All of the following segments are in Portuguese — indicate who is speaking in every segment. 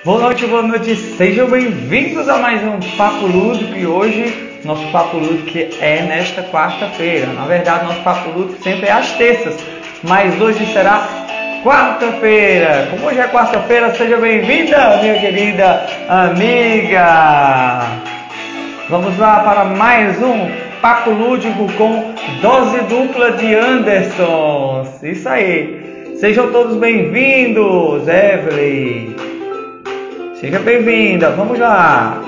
Speaker 1: Boa noite, sejam bem-vindos a mais um Papo Lúdico e hoje nosso Papo Lúdico é nesta quarta-feira. Na verdade, nosso Papo Lúdico sempre é às terças, mas hoje será quarta-feira. Como hoje é quarta-feira, seja bem-vinda, minha querida amiga. Vamos lá para mais um Papo Lúdico com dose dupla de Anderson. Isso aí. Sejam todos bem-vindos, Evelyn. Seja bem-vinda, vamos lá!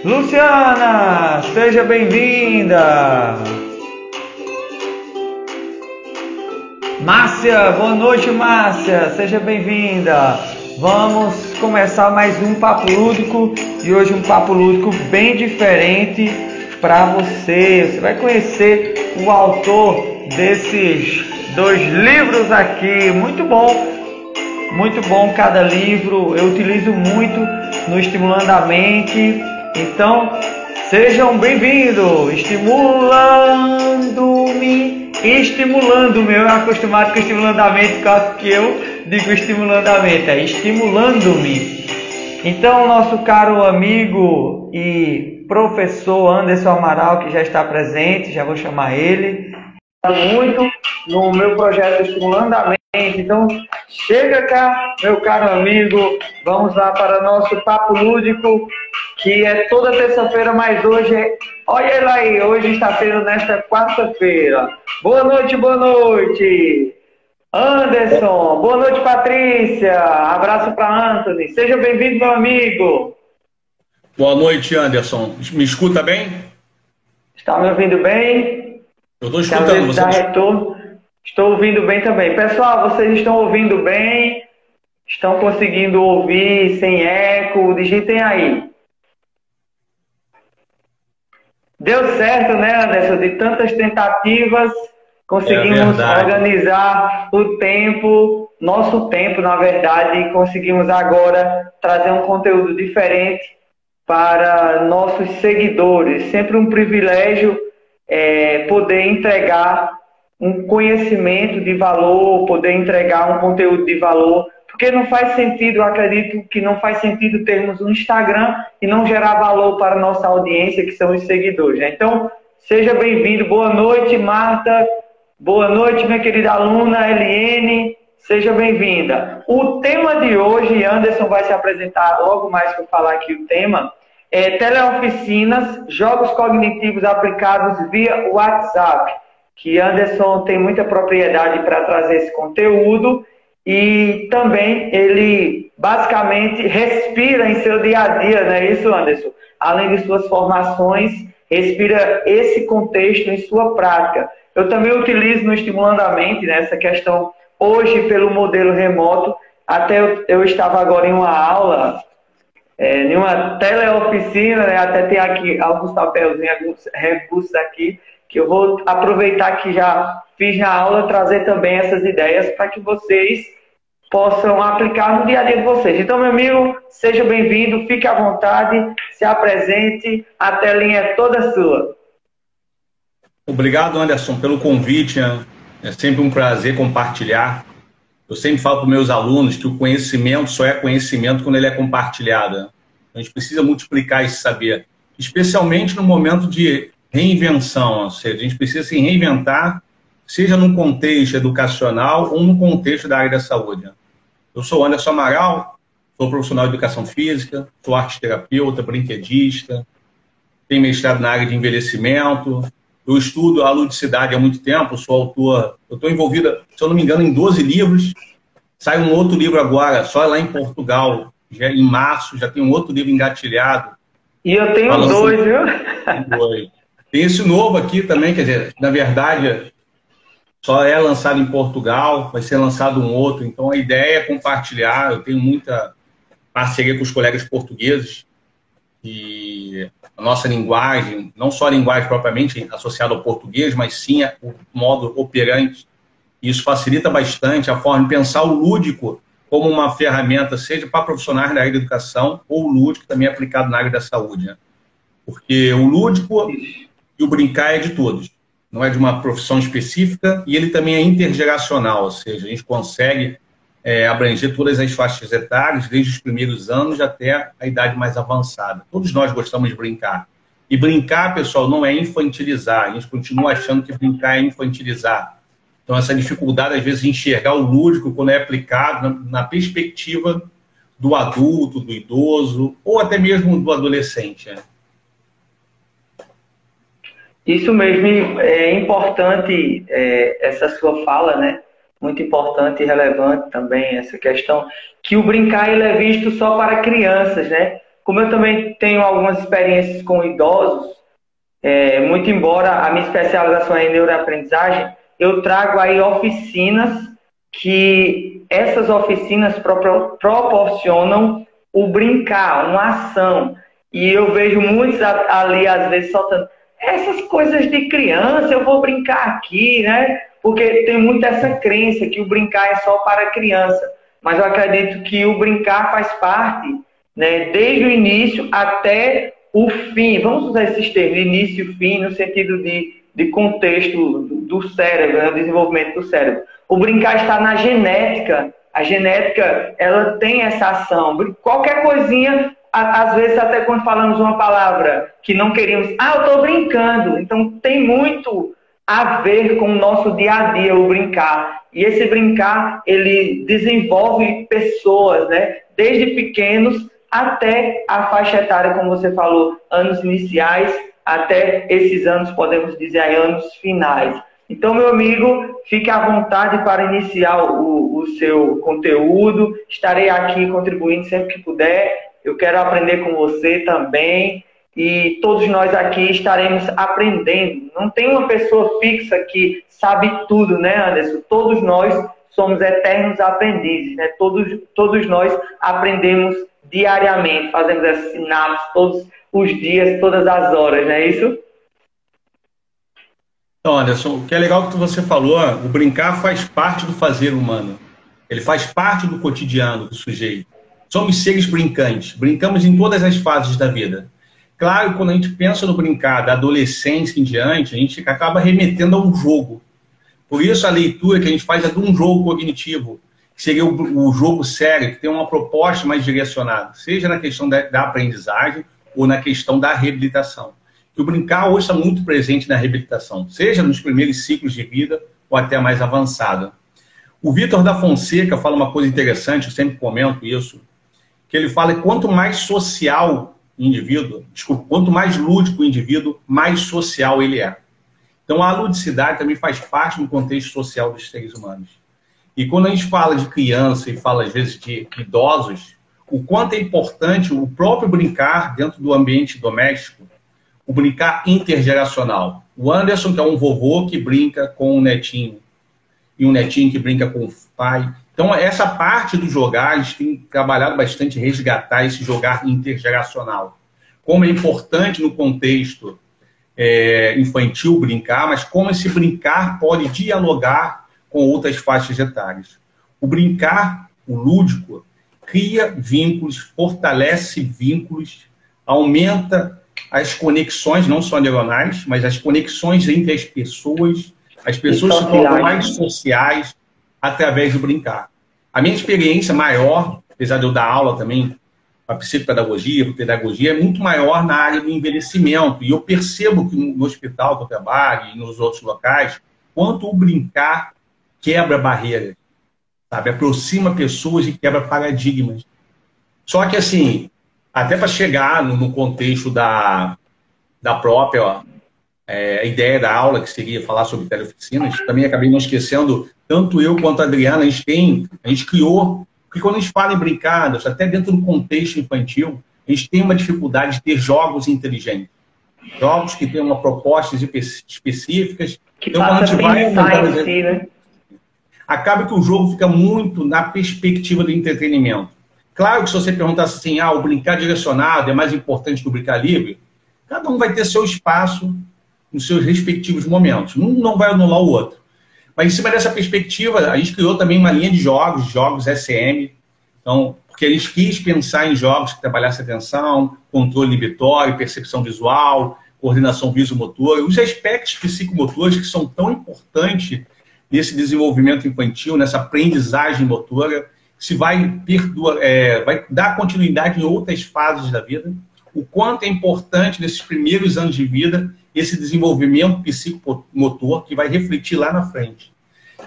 Speaker 1: Luciana, seja bem-vinda! Márcia, boa noite, Márcia, seja bem-vinda! Vamos começar mais um Papo Lúdico e hoje um Papo Lúdico bem diferente para você. Você vai conhecer o autor desses dois livros aqui, muito bom cada livro, eu utilizo muito no Estimulando a Mente, então sejam bem-vindos, estimulando-me, eu acostumado com Estimulando a Mente, por causa que eu digo Estimulando a Mente, é estimulando-me. Então, nosso caro amigo e professor Anderson Amaral, que já está presente, já vou chamar ele, muito no meu projeto Estimulando a Mente. Então, chega cá, meu caro amigo, vamos lá para nosso Papo Lúdico, que é toda terça-feira, mas hoje olha ele aí, hoje está sendo nesta quarta-feira. Boa noite, Anderson. Boa noite, Patrícia. Abraço para Anthony. Seja bem-vindo, meu amigo.
Speaker 2: Boa noite, Anderson. Me escuta bem?
Speaker 1: Está me ouvindo bem?
Speaker 2: Eu estou escutando você.
Speaker 1: Estou ouvindo bem também. Pessoal, vocês estão ouvindo bem? Estão conseguindo ouvir sem eco? Digitem aí. Deu certo, né, Anderson? De tantas tentativas, conseguimos organizar o tempo, nosso tempo, na verdade, e conseguimos agora trazer um conteúdo diferente para nossos seguidores. Sempre um privilégio poder entregar um conhecimento de valor, poder entregar um conteúdo de valor, porque não faz sentido, eu acredito que não faz sentido termos um Instagram e não gerar valor para a nossa audiência, que são os seguidores, né? Então, seja bem-vindo. Boa noite, Marta. Boa noite, minha querida aluna Eliene. Seja bem-vinda. O tema de hoje, Anderson vai se apresentar logo mais que eu falar aqui o tema, é teleoficinas, jogos cognitivos aplicados via WhatsApp, que Anderson tem muita propriedade para trazer esse conteúdo e também ele basicamente respira em seu dia a dia, não é isso, Anderson? Além de suas formações, respira esse contexto em sua prática. Eu também utilizo no Estimulando a Mente, né, essa questão hoje pelo modelo remoto. Até eu estava agora em uma aula, em uma teleoficina, né? Até tem aqui alguns papelzinhos, alguns recursos aqui, que eu vou aproveitar que já fiz na aula, trazer também essas ideias para que vocês possam aplicar no dia a dia de vocês. Então, meu amigo, seja bem-vindo, fique à vontade, se apresente, a telinha é toda sua.
Speaker 2: Obrigado, Anderson, pelo convite. É sempre um prazer compartilhar. Eu sempre falo para os meus alunos que o conhecimento só é conhecimento quando ele é compartilhado. A gente precisa multiplicar esse saber, especialmente no momento de reinvenção, ou seja, a gente precisa se reinventar, seja num contexto educacional ou no contexto da área da saúde. Eu sou Anderson Amaral, sou profissional de educação física, sou arteterapeuta, brinquedista, tenho mestrado na área de envelhecimento, eu estudo a ludicidade há muito tempo, sou autor, eu estou envolvido, se eu não me engano, em 12 livros, sai um outro livro agora, só lá em Portugal, já em março, já tem um outro livro engatilhado.
Speaker 1: E eu tenho dois, viu?
Speaker 2: Tem esse novo aqui também, quer dizer, na verdade, só é lançado em Portugal, vai ser lançado um outro, então a ideia é compartilhar, eu tenho muita parceria com os colegas portugueses, e a nossa linguagem, não só a linguagem propriamente associada ao português, mas sim o modo operante. Isso facilita bastante a forma de pensar o lúdico como uma ferramenta, seja para profissionais da área da educação ou o lúdico também aplicado na área da saúde, né? Porque o lúdico e o brincar é de todos. não é de uma profissão específica, e ele também é intergeracional, ou seja, a gente consegue abranger todas as faixas etárias, desde os primeiros anos até a idade mais avançada. Todos nós gostamos de brincar. E brincar, pessoal, não é infantilizar. A gente continua achando que brincar é infantilizar. Então, essa dificuldade, às vezes, de enxergar o lúdico quando é aplicado na perspectiva do adulto, do idoso, ou até mesmo do adolescente. Né?
Speaker 1: Isso mesmo, é importante essa sua fala, né? Muito importante e relevante também essa questão, que o brincar ele é visto só para crianças, né? Como eu também tenho algumas experiências com idosos, muito embora a minha especialização é em neuroaprendizagem, eu trago aí oficinas que essas oficinas proporcionam o brincar, uma ação. E eu vejo muitos ali, às vezes, soltando essas coisas de criança, eu vou brincar aqui, né? Porque tem muito essa crença que o brincar é só para criança. Mas eu acredito que o brincar faz parte, né, desde o início até o fim. Vamos usar esses termos, início e fim, no sentido de contexto do cérebro, né, do desenvolvimento do cérebro. O brincar está na genética. A genética, ela tem essa ação. Qualquer coisinha, às vezes até quando falamos uma palavra que não queríamos, eu estou brincando. Então tem muito a ver com o nosso dia a dia, o brincar. E esse brincar, ele desenvolve pessoas, né? Desde pequenos até a faixa etária, como você falou, anos iniciais, até esses anos, podemos dizer aí, anos finais. Então, meu amigo, fique à vontade para iniciar o seu conteúdo. Estarei aqui contribuindo sempre que puder. Eu quero aprender com você também. E todos nós aqui estaremos aprendendo. Não tem uma pessoa fixa que sabe tudo, né, Anderson? Todos nós somos eternos aprendizes, né? Todos nós aprendemos diariamente, fazemos essas sinapses todos os dias, todas as horas, não é isso?
Speaker 2: Então, Anderson, o que é legal que você falou, o brincar faz parte do fazer humano. Ele faz parte do cotidiano do sujeito. Somos seres brincantes, brincamos em todas as fases da vida. Claro, quando a gente pensa no brincar da adolescência em diante, a gente acaba remetendo a um jogo. Por isso, a leitura que a gente faz é de um jogo cognitivo, que seria o jogo sério, que tem uma proposta mais direcionada, seja na questão da aprendizagem ou na questão da reabilitação. Que o brincar hoje está muito presente na reabilitação, seja nos primeiros ciclos de vida ou até mais avançada. O Vitor da Fonseca fala uma coisa interessante, eu sempre comento isso, que ele fala que quanto mais social o indivíduo, quanto mais lúdico o indivíduo, mais social ele é. Então a ludicidade também faz parte do contexto social dos seres humanos. E quando a gente fala de criança e fala às vezes de idosos, o quanto é importante o próprio brincar dentro do ambiente doméstico, o brincar intergeracional. O Anderson, que é um vovô que brinca com um netinho, e um netinho que brinca com o pai. Então, essa parte do jogar, a gente tem trabalhado bastante resgatar esse jogar intergeracional. Como é importante no contexto infantil brincar, mas como esse brincar pode dialogar com outras faixas etárias. O brincar, o lúdico, cria vínculos, fortalece vínculos, aumenta as conexões, não só neuronais, mas as conexões entre as pessoas se tornam mais sociais através do brincar. A minha experiência maior, apesar de eu dar aula também para psicopedagogia, para pedagogia, é muito maior na área do envelhecimento. E eu percebo que no hospital que eu trabalho e nos outros locais, quanto o brincar quebra barreiras, sabe? Aproxima pessoas e quebra paradigmas. Só que, assim, até para chegar no contexto da própria ideia da aula, que seria falar sobre teleoficinas, também acabei não esquecendo, tanto eu quanto a Adriana, a gente criou, porque quando a gente fala em brincadas, até dentro do contexto infantil, a gente tem uma dificuldade de ter jogos inteligentes. Jogos que têm uma propostas específicas.
Speaker 1: Que então, quando a gente vai em si, né?
Speaker 2: Acaba que o jogo fica muito na perspectiva do entretenimento. Claro que se você perguntasse assim, o brincar direcionado é mais importante que o brincar livre, cada um vai ter seu espaço nos seus respectivos momentos. Um não vai anular o outro. Mas em cima dessa perspectiva, a gente criou também uma linha de jogos SM. Então, porque a gente quis pensar em jogos que trabalhassem atenção, controle inibitório, percepção visual, coordenação visomotora, os aspectos psicomotores que são tão importantes nesse desenvolvimento infantil, nessa aprendizagem motora, se vai dar continuidade em outras fases da vida, o quanto é importante nesses primeiros anos de vida esse desenvolvimento psicomotor que vai refletir lá na frente.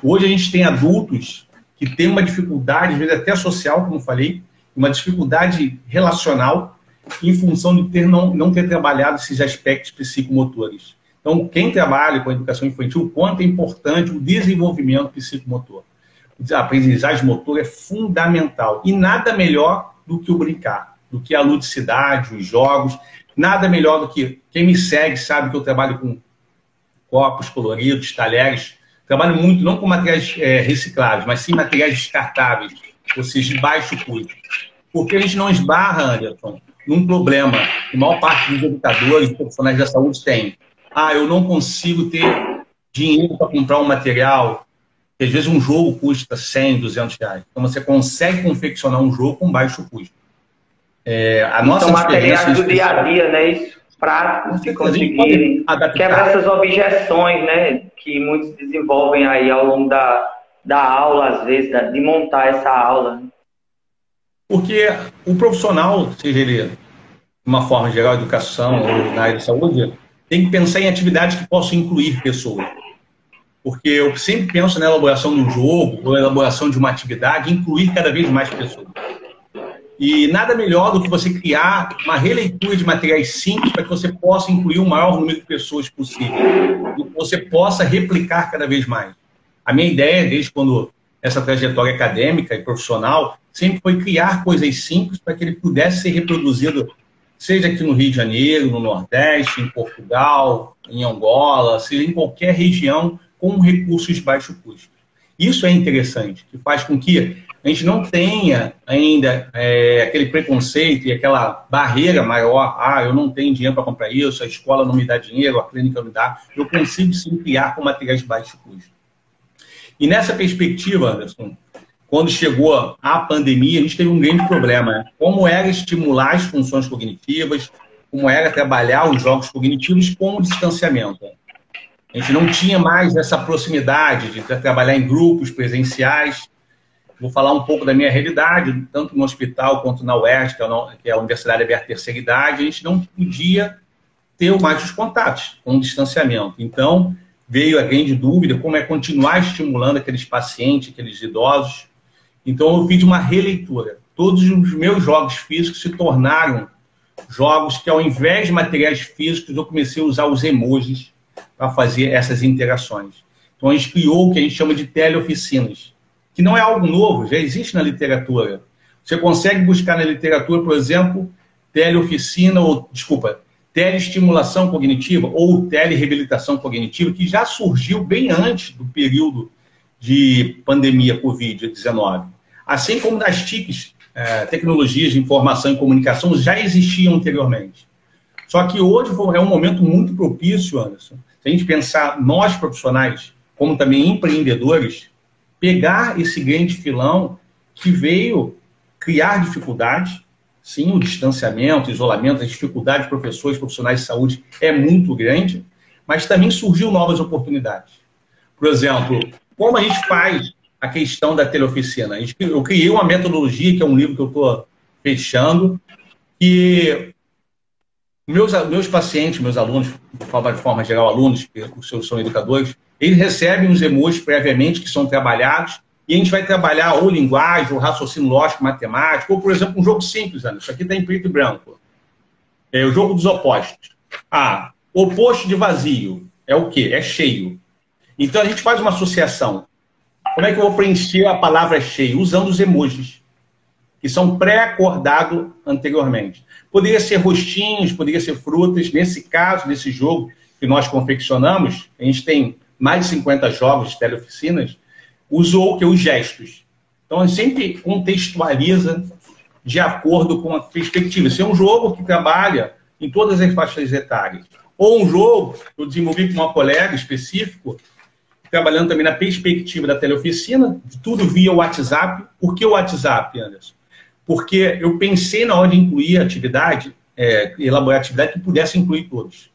Speaker 2: Hoje a gente tem adultos que têm uma dificuldade, às vezes até social, como falei, uma dificuldade relacional em função de não ter trabalhado esses aspectos psicomotores. Então, quem trabalha com a educação infantil, o quanto é importante o desenvolvimento psicomotor. A aprendizagem motora é fundamental. E nada melhor do que o brincar, do que a ludicidade, os jogos. Nada melhor do que... Quem me segue sabe que eu trabalho com copos coloridos, talheres. Trabalho muito, não com materiais recicláveis, mas sim materiais descartáveis, ou seja, de baixo custo. Porque a gente não esbarra, Anderson, num problema que a maior parte dos educadores e profissionais da saúde tem. Eu não consigo ter dinheiro para comprar um material, que às vezes um jogo custa 100, 200 reais. Então você consegue confeccionar um jogo com baixo custo. A nossa
Speaker 1: materiais do dia a dia, né? Isso, práticos de conseguirem quebrar essas objeções, né? Que muitos desenvolvem aí ao longo da aula, às vezes, de montar essa aula.
Speaker 2: Porque o profissional, seja ele de uma forma geral, educação ou na área de saúde, tem que pensar em atividades que possam incluir pessoas. Porque eu sempre penso na elaboração de um jogo, ou na elaboração de uma atividade, incluir cada vez mais pessoas. E nada melhor do que você criar uma releitura de materiais simples para que você possa incluir o maior número de pessoas possível. E que você possa replicar cada vez mais. A minha ideia, desde quando essa trajetória acadêmica e profissional, sempre foi criar coisas simples para que ele pudesse ser reproduzido, seja aqui no Rio de Janeiro, no Nordeste, em Portugal, em Angola, seja em qualquer região com recursos de baixo custo. Isso é interessante, que faz com que a gente não tenha ainda aquele preconceito e aquela barreira maior. Eu não tenho dinheiro para comprar isso, a escola não me dá dinheiro, a clínica não me dá. Eu consigo sim criar com materiais de baixo custo. E nessa perspectiva, Anderson, quando chegou a pandemia, a gente teve um grande problema, né? Como era estimular as funções cognitivas, como era trabalhar os jogos cognitivos com o distanciamento. A gente não tinha mais essa proximidade de trabalhar em grupos presenciais. Vou falar um pouco da minha realidade, tanto no hospital quanto na UERJ, que é a Universidade Aberta Terceira Idade, a gente não podia ter mais os contatos com o distanciamento. Então, veio a grande dúvida como é continuar estimulando aqueles pacientes, aqueles idosos. Então, eu fiz uma releitura. Todos os meus jogos físicos se tornaram jogos que, ao invés de materiais físicos, eu comecei a usar os emojis para fazer essas interações. Então, a gente criou o que a gente chama de teleoficinas, que não é algo novo, já existe na literatura. Você consegue buscar na literatura, por exemplo, teleestimulação cognitiva ou telereabilitação cognitiva, que já surgiu bem antes do período de pandemia Covid-19. Assim como nas TICs, tecnologias de informação e comunicação, já existiam anteriormente. Só que hoje é um momento muito propício, Anderson, se a gente pensar nós profissionais, como também empreendedores, pegar esse grande filão que veio criar dificuldades, sim, o distanciamento, o isolamento, a dificuldade de profissionais de saúde é muito grande, mas também surgiu novas oportunidades. Por exemplo, como a gente faz a questão da teleoficina? Eu criei uma metodologia, que é um livro que eu estou fechando, que meus pacientes, meus alunos, de forma geral, alunos, que são educadores, eles recebem os emojis previamente que são trabalhados, e a gente vai trabalhar ou linguagem, ou raciocínio lógico, matemático, ou, por exemplo, um jogo simples, Ana. Isso aqui está em preto e branco. É o jogo dos opostos. Oposto de vazio é o quê? É cheio. Então, a gente faz uma associação. Como é que eu vou preencher a palavra cheio? Usando os emojis, que são pré-acordados anteriormente. Poderia ser rostinhos, poderia ser frutas. Nesse caso, nesse jogo que nós confeccionamos, a gente tem mais de 50 jogos de teleoficinas, usou os gestos. Então, a gente sempre contextualiza de acordo com a perspectiva. Se é um jogo que trabalha em todas as faixas etárias, ou um jogo que eu desenvolvi com uma colega específico, trabalhando também na perspectiva da teleoficina, tudo via WhatsApp. Por que o WhatsApp, Anderson? Porque eu pensei na hora de incluir a atividade, elaborar a atividade que pudesse incluir todos.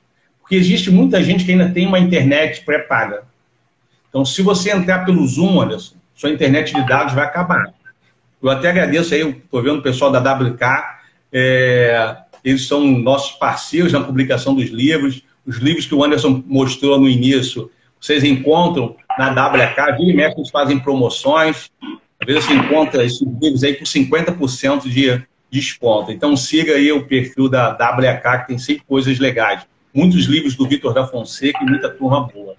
Speaker 2: Porque existe muita gente que ainda tem uma internet pré-paga. Então, se você entrar pelo Zoom, Anderson, sua internet de dados vai acabar. Eu até agradeço aí, estou vendo o pessoal da WK, eles são nossos parceiros na publicação dos livros. Os livros que o Anderson mostrou no início, vocês encontram na WK, vira e mexe, eles fazem promoções. Às vezes você encontra esses livros aí por 50% de desconto. Então siga aí o perfil da WK, que tem sempre coisas legais. Muitos livros do Vitor da Fonseca e muita turma boa.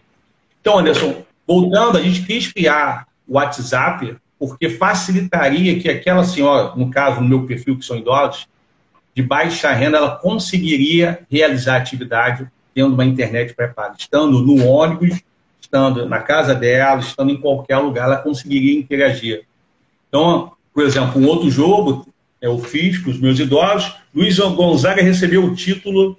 Speaker 2: Então, Anderson, voltando, a gente quis criar o WhatsApp porque facilitaria que aquela senhora, no caso, no meu perfil, que são idosos, de baixa renda, ela conseguiria realizar a atividade tendo uma internet pré-paga. Estando no ônibus, estando na casa dela, estando em qualquer lugar, ela conseguiria interagir. Então, por exemplo, um outro jogo, eu fiz para os meus idosos, Luiz Gonzaga recebeu o título,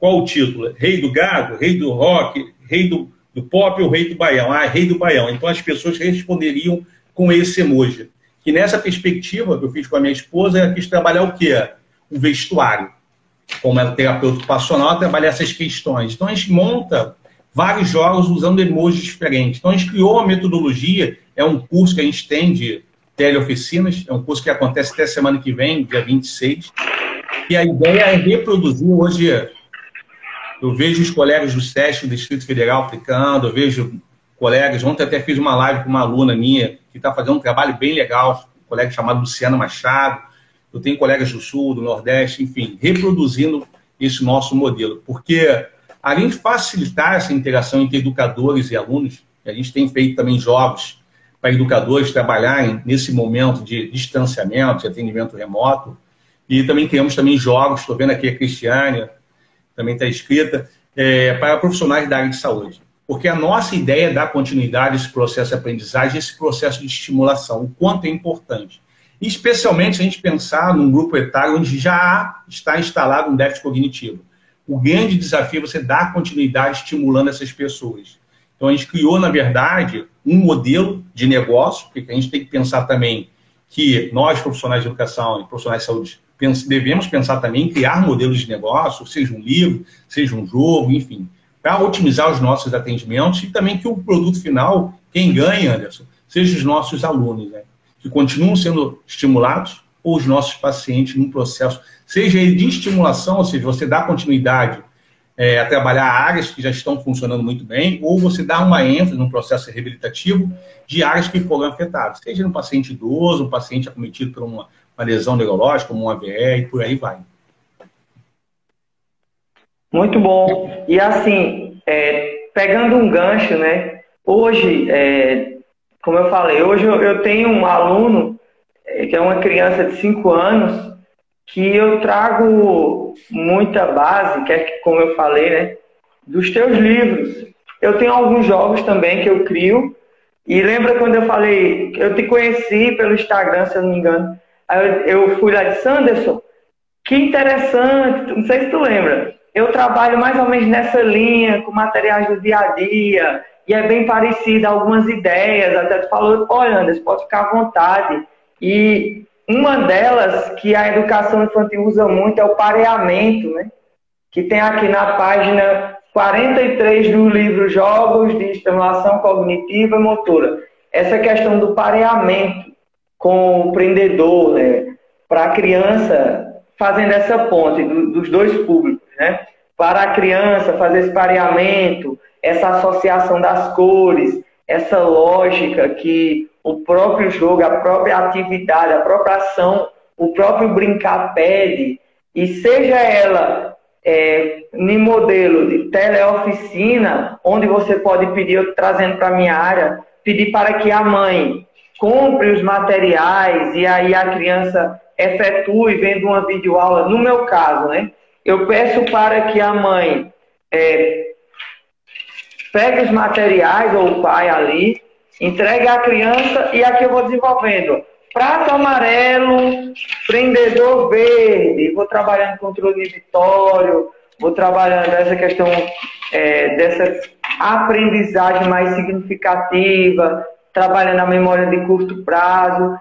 Speaker 2: qual o título? Rei do Gado, Rei do Rock, Rei do Pop ou Rei do Baião? Ah, Rei do Baião. Então as pessoas responderiam com esse emoji. Que nessa perspectiva que eu fiz com a minha esposa, ela quis trabalhar o quê? O vestuário. Como ela é terapeuta ocupacional, ela trabalha essas questões. Então a gente monta vários jogos usando emojis diferentes. Então a gente criou uma metodologia, é um curso que a gente tem de teleoficinas, é um curso que acontece até semana que vem, dia 26, e a ideia é reproduzir hoje. Eu vejo os colegas do SESC, do Distrito Federal, aplicando, eu vejo colegas, ontem até fiz uma live com uma aluna minha, que está fazendo um trabalho bem legal, um colega chamado Luciana Machado, eu tenho colegas do Sul, do Nordeste, enfim, reproduzindo esse nosso modelo, porque além de facilitar essa interação entre educadores e alunos, a gente tem feito também jogos para educadores trabalharem nesse momento de distanciamento, de atendimento remoto, e também criamos também jogos, estou vendo aqui a Cristiane, também está escrita, para profissionais da área de saúde. Porque a nossa ideia é dar continuidade a esse processo de aprendizagem, esse processo de estimulação, o quanto é importante. E especialmente se a gente pensar num grupo etário onde já está instalado um déficit cognitivo. O grande desafio é você dar continuidade estimulando essas pessoas. Então a gente criou, na verdade, um modelo de negócio, porque a gente tem que pensar também que nós, profissionais de educação e profissionais de saúde, devemos pensar também em criar modelos de negócio, seja um livro, seja um jogo, enfim, para otimizar os nossos atendimentos e também que o produto final, quem ganha, Anderson, seja os nossos alunos, né, que continuam sendo estimulados, ou os nossos pacientes num processo, seja de estimulação, ou seja, você dá continuidade a trabalhar áreas que já estão funcionando muito bem, ou você dá uma ênfase num processo reabilitativo de áreas que foram afetadas, seja um paciente idoso, um paciente acometido por uma lesão neurológica, como um AVE, e por aí vai.
Speaker 1: Muito bom. E assim, pegando um gancho, né? Hoje, como eu falei, hoje eu tenho um aluno, que é uma criança de 5 anos, que eu trago muita base, que é, como eu falei, né, dos teus livros. Eu tenho alguns jogos também que eu crio. E lembra quando eu falei, eu te conheci pelo Instagram, se eu não me engano. Aí eu fui lá de Sanderson, que interessante, não sei se tu lembra. Eu trabalho mais ou menos nessa linha, com materiais do dia a dia, e é bem parecido, algumas ideias. Até tu falou, olha, Anderson, pode ficar à vontade. E uma delas, que a educação infantil usa muito, é o pareamento, né? Que tem aqui na página 43 do livro Jogos de Estimulação Cognitiva e Motora. Essa questão do pareamento com o empreendedor, né? Para a criança, fazendo essa ponte dos dois públicos, né? Para a criança fazer esse pareamento, essa associação das cores, essa lógica que o próprio jogo, a própria atividade, a própria ação, o próprio brincar pede, e seja ela em modelo de teleoficina, onde você pode pedir, eu trazendo para a minha área, pedir para que a mãe compre os materiais e aí a criança efetue vendo uma videoaula. No meu caso, né, eu peço para que a mãe pegue os materiais, ou o pai ali, entregue à criança, e aqui eu vou desenvolvendo prato amarelo, prendedor verde, vou trabalhando controle inibitório, vou trabalhando essa questão dessa aprendizagem mais significativa, trabalhando a memória de curto prazo,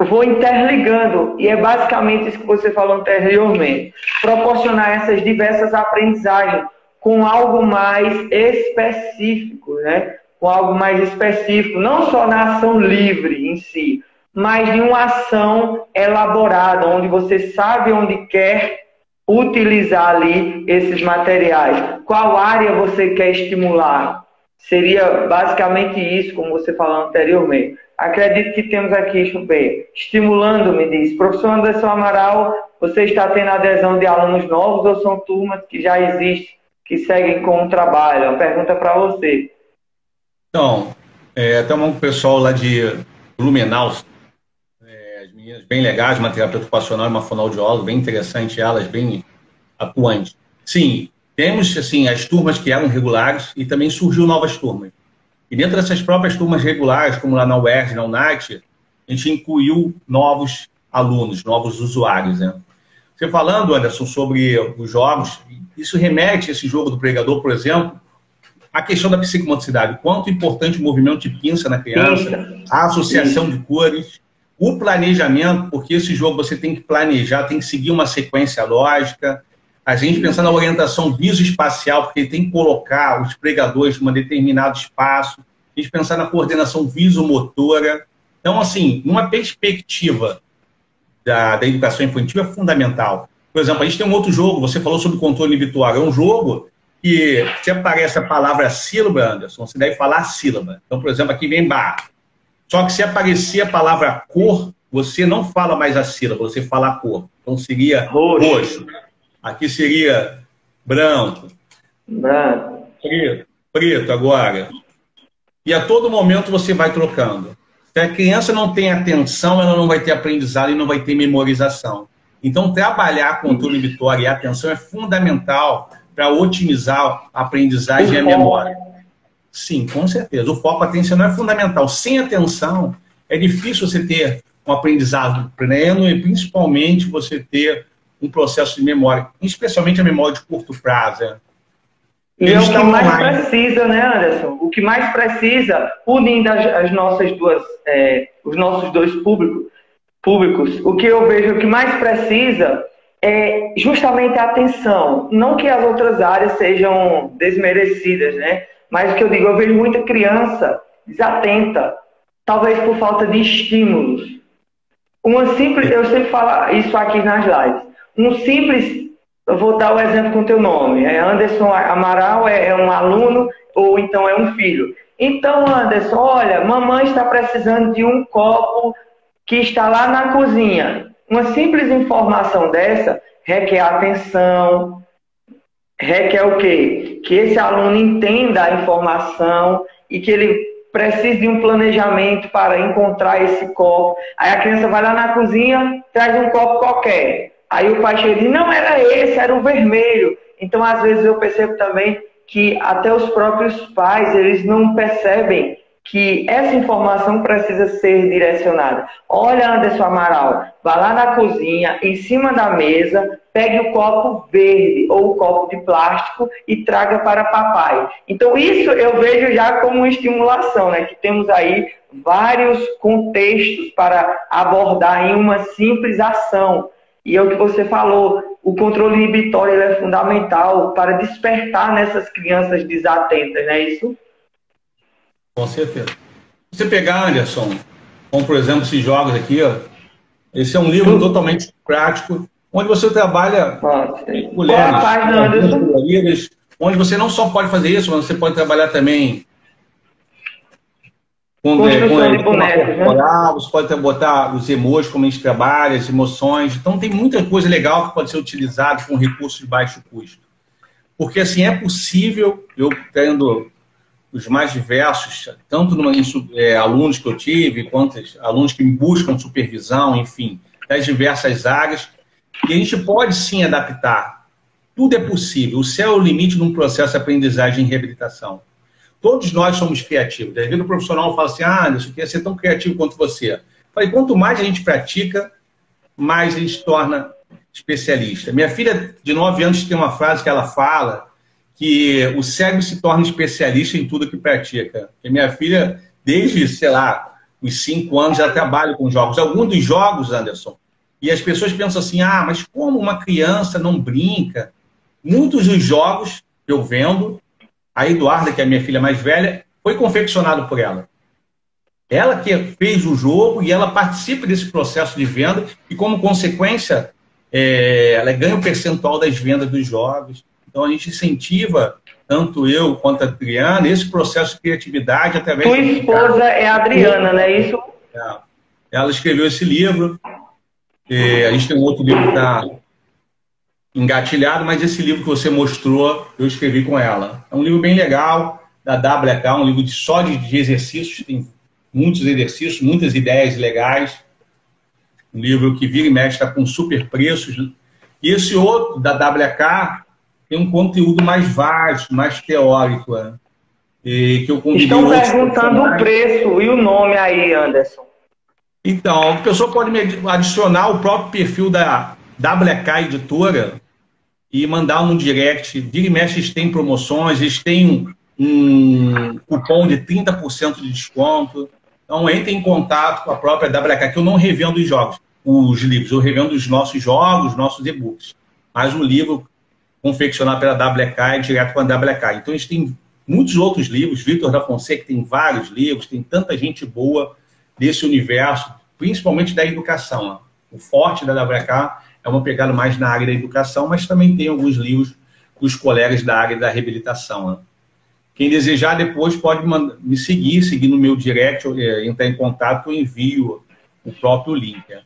Speaker 1: vou interligando, e é basicamente isso que você falou anteriormente, proporcionar essas diversas aprendizagens, com algo mais específico, né? Com algo mais específico, não só na ação livre em si, mas de uma ação elaborada, onde você sabe onde quer utilizar ali esses materiais. Qual área você quer estimular? Seria basicamente isso, como você falou anteriormente. Acredito que temos aqui, Chupé, estimulando, me diz. Professor Anderson Amaral, você está tendo adesão de alunos novos ou são turmas que já existem, que seguem com o trabalho? Uma pergunta para você.
Speaker 2: Então, tem um pessoal lá de Blumenau, as meninas bem legais, uma terapeuta ocupacional e uma fonoaudióloga, bem interessante, elas bem atuantes. Sim, temos assim, as turmas que eram regulares e também surgiu novas turmas. E dentro dessas próprias turmas regulares, como lá na UERJ, na UNAT, a gente incluiu novos alunos, novos usuários. Né? Você falando, Anderson, sobre os jogos, isso remete, esse jogo do pregador, por exemplo, à questão da psicomotricidade. Quanto importante o movimento de pinça na criança, a associação de cores, o planejamento, porque esse jogo você tem que planejar, tem que seguir uma sequência lógica. A gente pensar na orientação visoespacial, porque tem que colocar os pregadores em um determinado espaço. A gente pensar na coordenação visomotora. Então, assim, uma perspectiva da educação infantil é fundamental. Por exemplo, a gente tem um outro jogo, você falou sobre controle inibitório. É um jogo que, se aparece a palavra sílaba, Anderson, você deve falar sílaba. Então, por exemplo, aqui vem bar. Só que se aparecer a palavra cor, você não fala mais a sílaba, você fala a cor. Então, seria roxo. Aqui seria branco.
Speaker 1: Branco.
Speaker 2: Preto agora. E a todo momento você vai trocando. Se a criança não tem atenção, ela não vai ter aprendizado e não vai ter memorização. Então, trabalhar controle inibitório e atenção é fundamental para otimizar a aprendizagem e a memória. Sim, com certeza. O foco atencional é fundamental. Sem atenção, é difícil você ter um aprendizado pleno e, principalmente, você ter um processo de memória, especialmente a memória de curto prazo.
Speaker 1: E é o que mais precisa, né, Anderson? O que mais precisa, unindo os nossos dois públicos, o que eu vejo que mais precisa é justamente a atenção. Não que as outras áreas sejam desmerecidas, né? Mas o que eu digo, eu vejo muita criança desatenta, talvez por falta de estímulos. Eu sempre falo isso aqui nas lives. Eu vou dar o exemplo com o teu nome. Anderson Amaral é um aluno ou então é um filho. Então, Anderson, olha, mamãe está precisando de um copo que está lá na cozinha. Uma simples informação dessa requer atenção, requer o quê? Que esse aluno entenda a informação e que ele precise de um planejamento para encontrar esse copo. Aí a criança vai lá na cozinha, traz um copo qualquer. Aí o pai chega e diz, não era esse, era o vermelho. Então, às vezes, eu percebo também que até os próprios pais, eles não percebem que essa informação precisa ser direcionada. Olha, Anderson Amaral, vá lá na cozinha, em cima da mesa, pegue o copo verde ou o copo de plástico e traga para papai. Então, isso eu vejo já como uma estimulação, né? Que temos aí vários contextos para abordar em uma simples ação. E é o que você falou, o controle inibitório é fundamental para despertar nessas crianças desatentas, não é isso?
Speaker 2: Com certeza. Se você pegar, Anderson, como por exemplo esses jogos aqui, ó, esse é um livro totalmente prático, onde você trabalha mulheres, onde você não só pode fazer isso, mas você pode trabalhar também com de bonecos, corporal, você pode botar os emojis, como a gente trabalha, as emoções. Então, tem muita coisa legal que pode ser utilizada com recursos de baixo custo. Porque, assim, é possível, eu tendo os mais diversos, tanto alunos que eu tive, quanto alunos que me buscam supervisão, enfim, das diversas áreas, e a gente pode, sim, adaptar. Tudo é possível. O céu é o limite de um processo de aprendizagem e reabilitação. Todos nós somos criativos. Às vezes o profissional fala assim, Anderson, eu queria ser tão criativo quanto você. Eu falei, quanto mais a gente pratica, mais a gente se torna especialista. Minha filha de 9 anos tem uma frase que ela fala que o cérebro se torna especialista em tudo que pratica. E minha filha, desde, sei lá, os 5 anos, já trabalha com jogos. Alguns dos jogos, Anderson, e as pessoas pensam assim, mas como uma criança não brinca? Muitos dos jogos que eu vendo. A Eduarda, que é a minha filha mais velha, foi confeccionado por ela. Ela que fez o jogo e ela participa desse processo de venda e, como consequência, ela ganha um percentual das vendas dos jogos. Então, a gente incentiva, tanto eu quanto a Adriana, esse processo de criatividade através...
Speaker 1: Tua esposa é a Adriana, não é isso?
Speaker 2: Ela escreveu esse livro. A gente tem um outro livro que está engatilhado, mas esse livro que você mostrou, eu escrevi com ela. É um livro bem legal, da WK, um livro só de exercícios, tem muitos exercícios, muitas ideias legais. Um livro que vira e mexe, está com super preços. E esse outro, da WK, tem um conteúdo mais vasto, mais teórico. Né? E que eu
Speaker 1: Estão perguntando o preço e o nome aí, Anderson.
Speaker 2: Então, a pessoa pode me adicionar o próprio perfil da WK Editora e mandar um direct. Vira e mexe, eles têm promoções, eles têm um cupom de 30% de desconto. Então, entre em contato com a própria WK, que eu não revendo os livros, eu revendo os nossos jogos, nossos e-books. Mas o livro confeccionado pela WK é direto com a WK. Então, eles têm muitos outros livros. Vitor da Fonseca tem vários livros, tem tanta gente boa desse universo, principalmente da educação. Né? O forte da WK é uma pegada mais na área da educação, mas também tem alguns livros com os colegas da área da reabilitação. Né? Quem desejar depois pode me seguir no meu direct, entrar em contato, eu envio o próprio link. Né?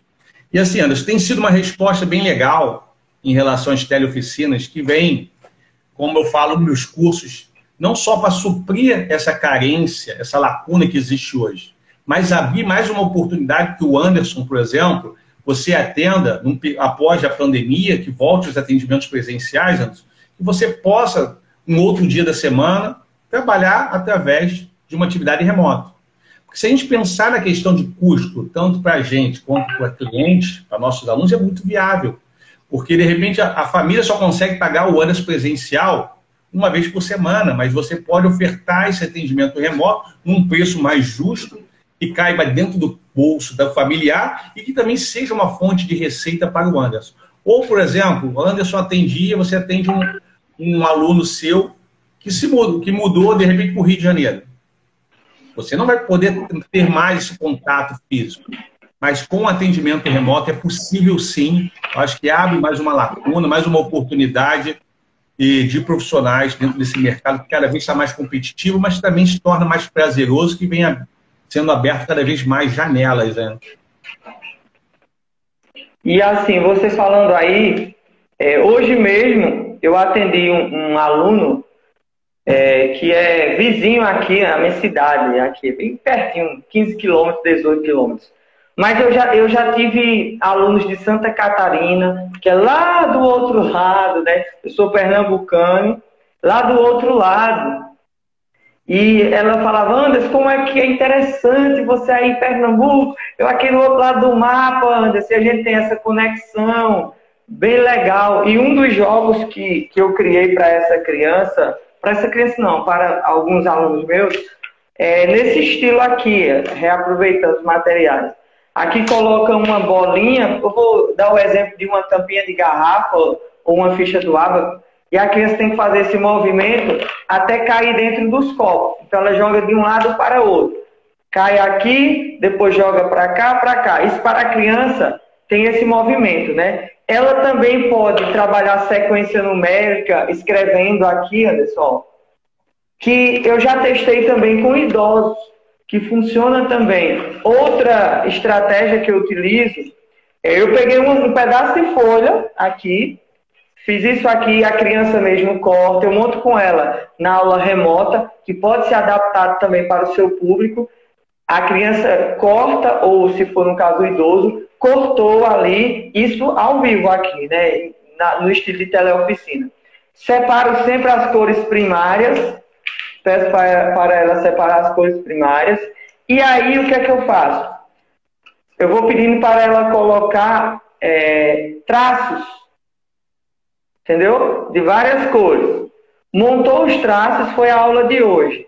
Speaker 2: E assim, Anderson, tem sido uma resposta bem legal em relação às teleoficinas, que vem, como eu falo nos meus cursos, não só para suprir essa carência, essa lacuna que existe hoje, mas abrir mais uma oportunidade que o Anderson, por exemplo, você atenda após a pandemia, que volte os atendimentos presenciais, Anderson, que você possa, um outro dia da semana, trabalhar através de uma atividade remota. Porque se a gente pensar na questão de custo, tanto para a gente quanto para clientes, para nossos alunos, é muito viável. Porque, de repente, a família só consegue pagar o Anderson presencial uma vez por semana, mas você pode ofertar esse atendimento remoto num preço mais justo, que caiba dentro do bolso da familiar e que também seja uma fonte de receita para o Anderson. Ou, por exemplo, o Anderson atendia, você atende um aluno seu que mudou, de repente, para o Rio de Janeiro. Você não vai poder ter mais esse contato físico, mas com o atendimento remoto é possível sim. Eu acho que abre mais uma lacuna, mais uma oportunidade de profissionais dentro desse mercado que cada vez está mais competitivo, mas também se torna mais prazeroso, que vem sendo aberto cada vez mais janelas. Né?
Speaker 1: E assim, você falando aí, hoje mesmo eu atendi um aluno que é vizinho aqui, na minha cidade, aqui, bem pertinho, 15 quilômetros, 18 quilômetros. Mas eu já tive alunos de Santa Catarina, que é lá do outro lado, né? Eu sou pernambucano, lá do outro lado. E ela falava, Anderson, como é que é interessante você aí em Pernambuco, eu aqui no outro lado do mapa, Anderson, e a gente tem essa conexão bem legal. E um dos jogos que eu criei para essa criança não, para alguns alunos meus, é nesse estilo aqui, reaproveitando os materiais. Aqui coloca uma bolinha, eu vou dar o exemplo de uma tampinha de garrafa ou uma ficha do água, e a criança tem que fazer esse movimento até cair dentro dos copos. Então ela joga de um lado para o outro. Cai aqui, depois joga para cá, para cá. Isso para a criança tem esse movimento, né? Ela também pode trabalhar sequência numérica, escrevendo aqui, Anderson, que eu já testei também com idosos, que funciona também. Outra estratégia que eu utilizo, eu peguei um pedaço de folha aqui, fiz isso aqui, a criança mesmo corta, eu monto com ela na aula remota, que pode ser adaptado também para o seu público. A criança corta, ou se for no caso o idoso, cortou ali, isso ao vivo aqui, né? No estilo de teleoficina. Separo sempre as cores primárias, peço para ela separar as cores primárias, e aí o que é que eu faço? Eu vou pedindo para ela colocar traços, entendeu? De várias cores. Montou os traços, foi a aula de hoje.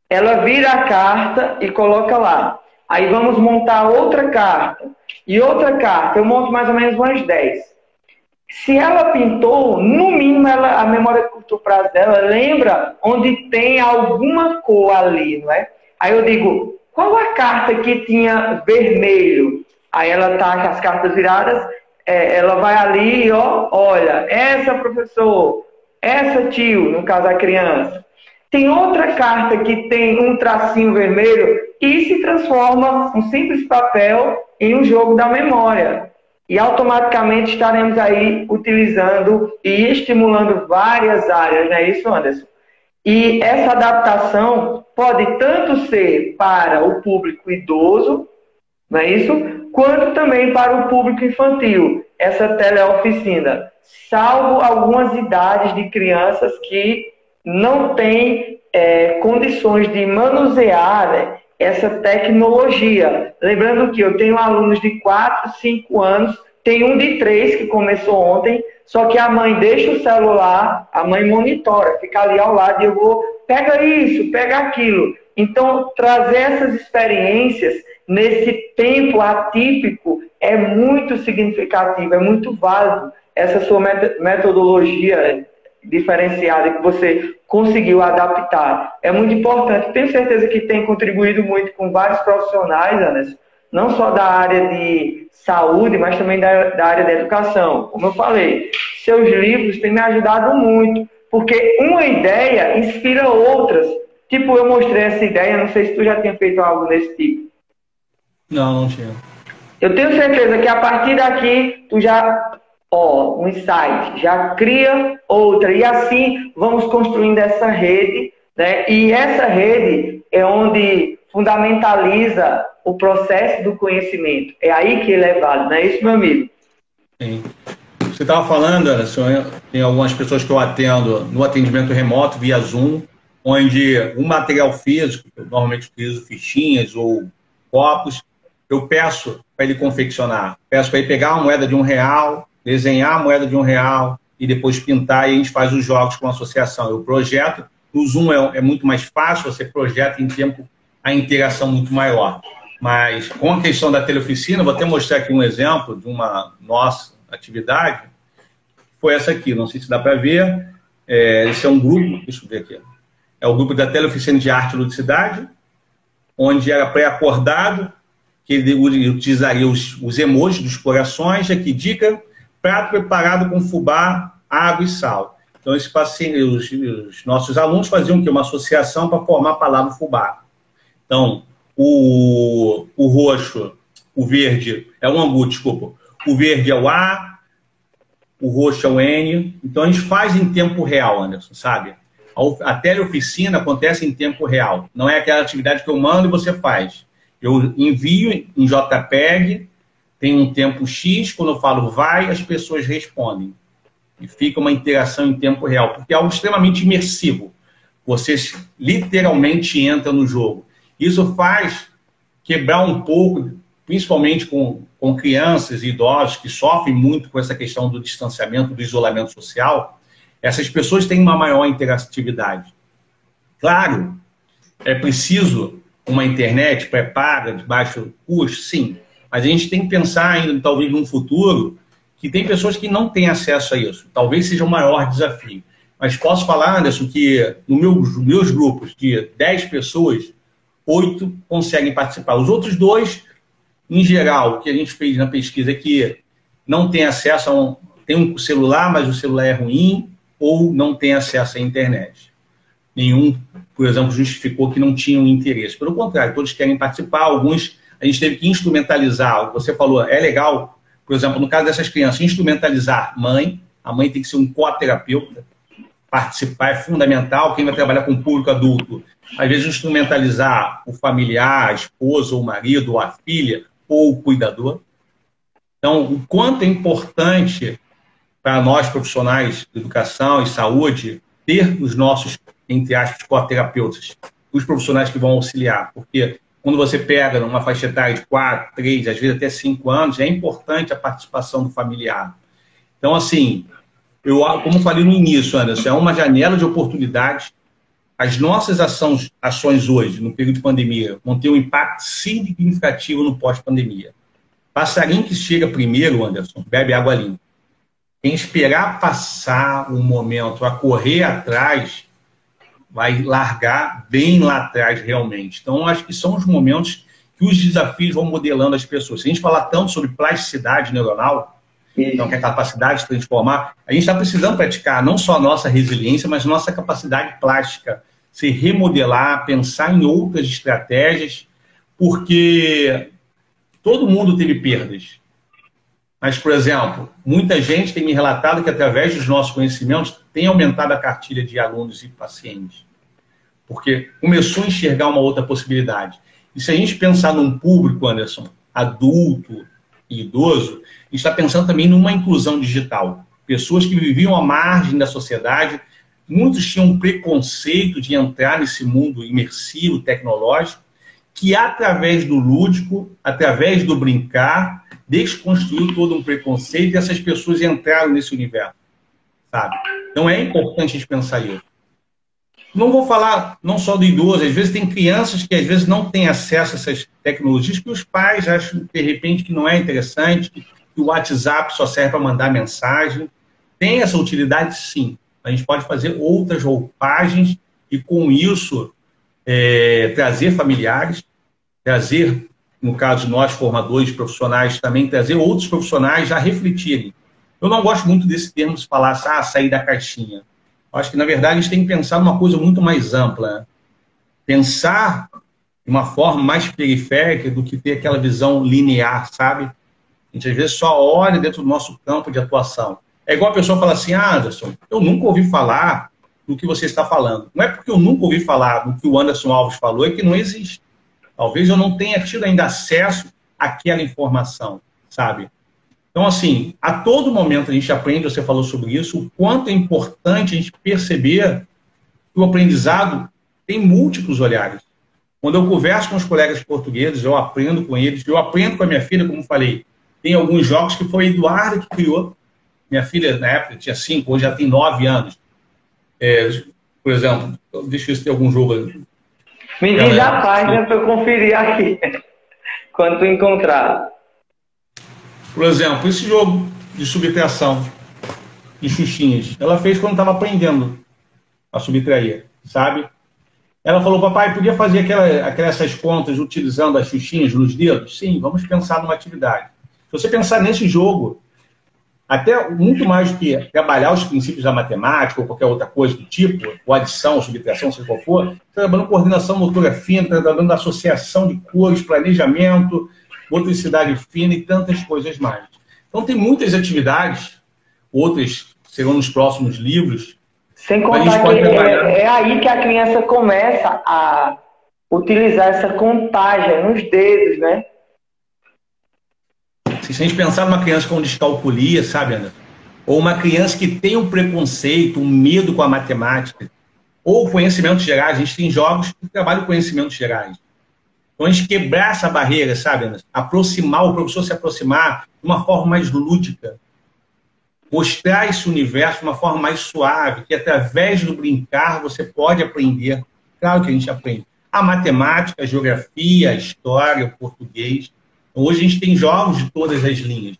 Speaker 1: Ela vira a carta e coloca lá. Aí vamos montar outra carta. E outra carta, eu monto mais ou menos umas 10. Se ela pintou, no mínimo a memória de curto prazo dela lembra onde tem alguma cor ali, não é? Aí eu digo, qual a carta que tinha vermelho? Aí ela tá com as cartas viradas, ela vai ali e olha, essa professor, essa tio, no caso a criança. Tem outra carta que tem um tracinho vermelho e se transforma um simples papel em um jogo da memória. E automaticamente estaremos aí utilizando e estimulando várias áreas, não é isso, Anderson? E essa adaptação pode tanto ser para o público idoso, não é isso? Quanto também para o público infantil, essa teleoficina. Salvo algumas idades de crianças que não têm condições de manusear, né, essa tecnologia. Lembrando que eu tenho alunos de 4, 5 anos, tem um de 3 que começou ontem, só que a mãe deixa o celular, a mãe monitora, fica ali ao lado e eu vou, pega isso, pega aquilo. Então, trazer essas experiências nesse tempo atípico é muito significativo, é muito válido. Essa sua metodologia diferenciada que você conseguiu adaptar é muito importante. Tenho certeza que tem contribuído muito com vários profissionais, Anderson, não só da área de saúde, mas também da área da educação. Como eu falei, seus livros têm me ajudado muito, porque uma ideia inspira outras. Tipo, eu mostrei essa ideia, não sei se tu já tinha feito algo desse tipo.
Speaker 2: Não tinha.
Speaker 1: Eu tenho certeza que a partir daqui, tu já, um insight, já cria outra. E assim, vamos construindo essa rede, né? E essa rede é onde fundamentaliza o processo do conhecimento. É aí que ele é válido, não é isso, meu amigo?
Speaker 2: Sim. Você estava falando, Anderson, tem algumas pessoas que eu atendo no atendimento remoto, via Zoom, onde um material físico, eu normalmente utilizo fichinhas ou copos, eu peço para ele confeccionar. Peço para ele pegar uma moeda de R$1, desenhar a moeda de R$1 e depois pintar, e a gente faz os jogos com a associação. Eu projeto. No Zoom é muito mais fácil, você projeta em tempo a interação muito maior. Mas com a questão da teleoficina, vou até mostrar aqui um exemplo de uma nossa atividade. Foi essa aqui, não sei se dá para ver. Esse é um grupo, deixa eu ver aqui. É o grupo da Teleoficina de Arte e Ludicidade, onde era pré-acordado, que ele utilizaria os emojis dos corações. Aqui, dica, prato preparado com fubá, água e sal. Então, os nossos alunos faziam o quê? Uma associação para formar a palavra fubá. Então, o roxo, o verde é o angu, desculpa. O verde é o A, o roxo é o N. Então, a gente faz em tempo real, Anderson, sabe? A teleoficina acontece em tempo real. Não é aquela atividade que eu mando e você faz. Eu envio em JPEG, tem um tempo X, quando eu falo vai, as pessoas respondem. E fica uma interação em tempo real, porque é algo extremamente imersivo. Você literalmente entra no jogo. Isso faz quebrar um pouco, principalmente com crianças e idosos que sofrem muito com essa questão do distanciamento, do isolamento social. Essas pessoas têm uma maior interatividade. Claro, é preciso uma internet pré-paga, de baixo custo, sim. Mas a gente tem que pensar ainda, talvez, num futuro, que tem pessoas que não têm acesso a isso. Talvez seja o maior desafio. Mas posso falar, Anderson, que nos meus grupos de 10 pessoas, 8 conseguem participar. Os outros 2, em geral, o que a gente fez na pesquisa é que não tem acesso tem um celular, mas o celular é ruim, ou não tem acesso à internet. Nenhum, por exemplo, justificou que não tinham interesse. Pelo contrário, todos querem participar. Alguns a gente teve que instrumentalizar. O que você falou é legal, por exemplo, no caso dessas crianças, instrumentalizar a mãe tem que ser um coterapeuta, participar é fundamental. Quem vai trabalhar com o público adulto, às vezes instrumentalizar o familiar, a esposa, ou o marido, ou a filha, ou o cuidador. Então, o quanto é importante para nós profissionais de educação e saúde ter os nossos, entre aspas, coterapeutas, os profissionais que vão auxiliar, porque quando você pega numa faixa etária de 4, 3, às vezes até 5 anos, é importante a participação do familiar. Então, assim, como falei no início, Anderson, é uma janela de oportunidades. As nossas ações hoje, no período de pandemia, vão ter um impacto significativo no pós-pandemia. Passarinho que chega primeiro, Anderson, bebe água limpa. Quem esperar passar um momento a correr atrás, vai largar bem lá atrás realmente. Então, acho que são os momentos que os desafios vão modelando as pessoas. Se a gente falar tanto sobre plasticidade neuronal, então, que é a capacidade de transformar, a gente está precisando praticar não só a nossa resiliência, mas nossa capacidade plástica, se remodelar, pensar em outras estratégias, porque todo mundo teve perdas. Mas, por exemplo, muita gente tem me relatado que, através dos nossos conhecimentos, tem aumentado a cartilha de alunos e pacientes. Porque começou a enxergar uma outra possibilidade. E se a gente pensar num público, Anderson, adulto e idoso, a gente está pensando também numa inclusão digital. Pessoas que viviam à margem da sociedade, muitos tinham um preconceito de entrar nesse mundo imersivo, tecnológico, que através do lúdico, através do brincar, desconstruiu todo um preconceito e essas pessoas entraram nesse universo, sabe? Então é importante a gente pensar isso. Não vou falar não só do idoso, às vezes tem crianças que às vezes não têm acesso a essas tecnologias que os pais acham, de repente, que não é interessante, que o WhatsApp só serve para mandar mensagem. Tem essa utilidade, sim. A gente pode fazer outras roupagens e, com isso, trazer familiares, trazer, no caso de nós, formadores profissionais, também trazer outros profissionais a refletirem. Eu não gosto muito desse termo de falar, sair da caixinha. Eu acho que, na verdade, a gente tem que pensar numa coisa muito mais ampla. Né? Pensar de uma forma mais periférica do que ter aquela visão linear, sabe? A gente, às vezes, só olha dentro do nosso campo de atuação. É igual a pessoa fala assim, Anderson, eu nunca ouvi falar do que você está falando. Não é porque eu nunca ouvi falar do que o Anderson Alves falou, é que não existe. Talvez eu não tenha tido ainda acesso àquela informação, sabe? Então, assim, a todo momento a gente aprende, você falou sobre isso, o quanto é importante a gente perceber que o aprendizado tem múltiplos olhares. Quando eu converso com os colegas portugueses, eu aprendo com eles, eu aprendo com a minha filha, como falei. Tem alguns jogos que foi a Eduarda que criou. Minha filha, na época, tinha 5, hoje já tem 9 anos. Por exemplo, deixa eu ver se tem algum jogo.
Speaker 1: Me diz a página para eu conferir aqui, quando tu encontrar.
Speaker 2: Por exemplo, esse jogo de subtração de xuxinhas, ela fez quando estava aprendendo a subtrair, sabe? Ela falou, papai, podia fazer essas contas utilizando as xuxinhas nos dedos? Sim, vamos pensar numa atividade. Se você pensar nesse jogo, até muito mais do que trabalhar os princípios da matemática ou qualquer outra coisa do tipo, ou adição, ou subtração, seja qual for, trabalhando coordenação motora fina, trabalhando associação de cores, planejamento, motricidade fina e tantas coisas mais. Então, tem muitas atividades, outras serão nos próximos livros.
Speaker 1: Sem contar que é aí que a criança começa a utilizar essa contagem nos dedos, né?
Speaker 2: Se a gente pensar numa criança com descalculia, sabe, Ana? Ou uma criança que tem um preconceito, um medo com a matemática, ou conhecimentos gerais, a gente tem jogos que trabalham conhecimentos gerais. Então, a gente quebrar essa barreira, sabe, Ana? Aproximar, o professor se aproximar de uma forma mais lúdica. Mostrar esse universo de uma forma mais suave, que através do brincar você pode aprender. Claro que a gente aprende. A matemática, a geografia, a história, o português. Hoje a gente tem jogos de todas as linhas,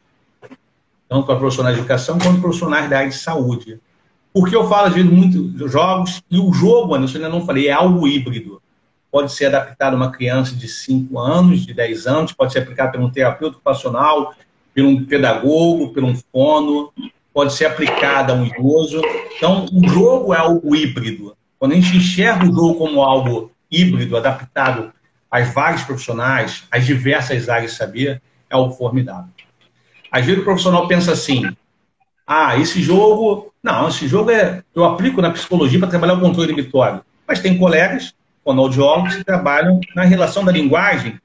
Speaker 2: tanto para profissionais de educação quanto profissionais da área de saúde. Porque eu falo, às vezes, muito de jogos, e o jogo, Anderson, eu ainda não falei, é algo híbrido. Pode ser adaptado a uma criança de 5 anos, de 10 anos, pode ser aplicado por um terapeuta ocupacional, por um pedagogo, por um fono, pode ser aplicado a um idoso. Então, o jogo é algo híbrido. Quando a gente enxerga o jogo como algo híbrido, adaptado às vários profissionais, às diversas áreas de saber, é algo formidável. Às vezes o profissional pensa assim, esse jogo... Não, esse jogo eu aplico na psicologia para trabalhar o controle inibitório. Mas tem colegas, fonoaudiólogos, que trabalham na relação da linguagem,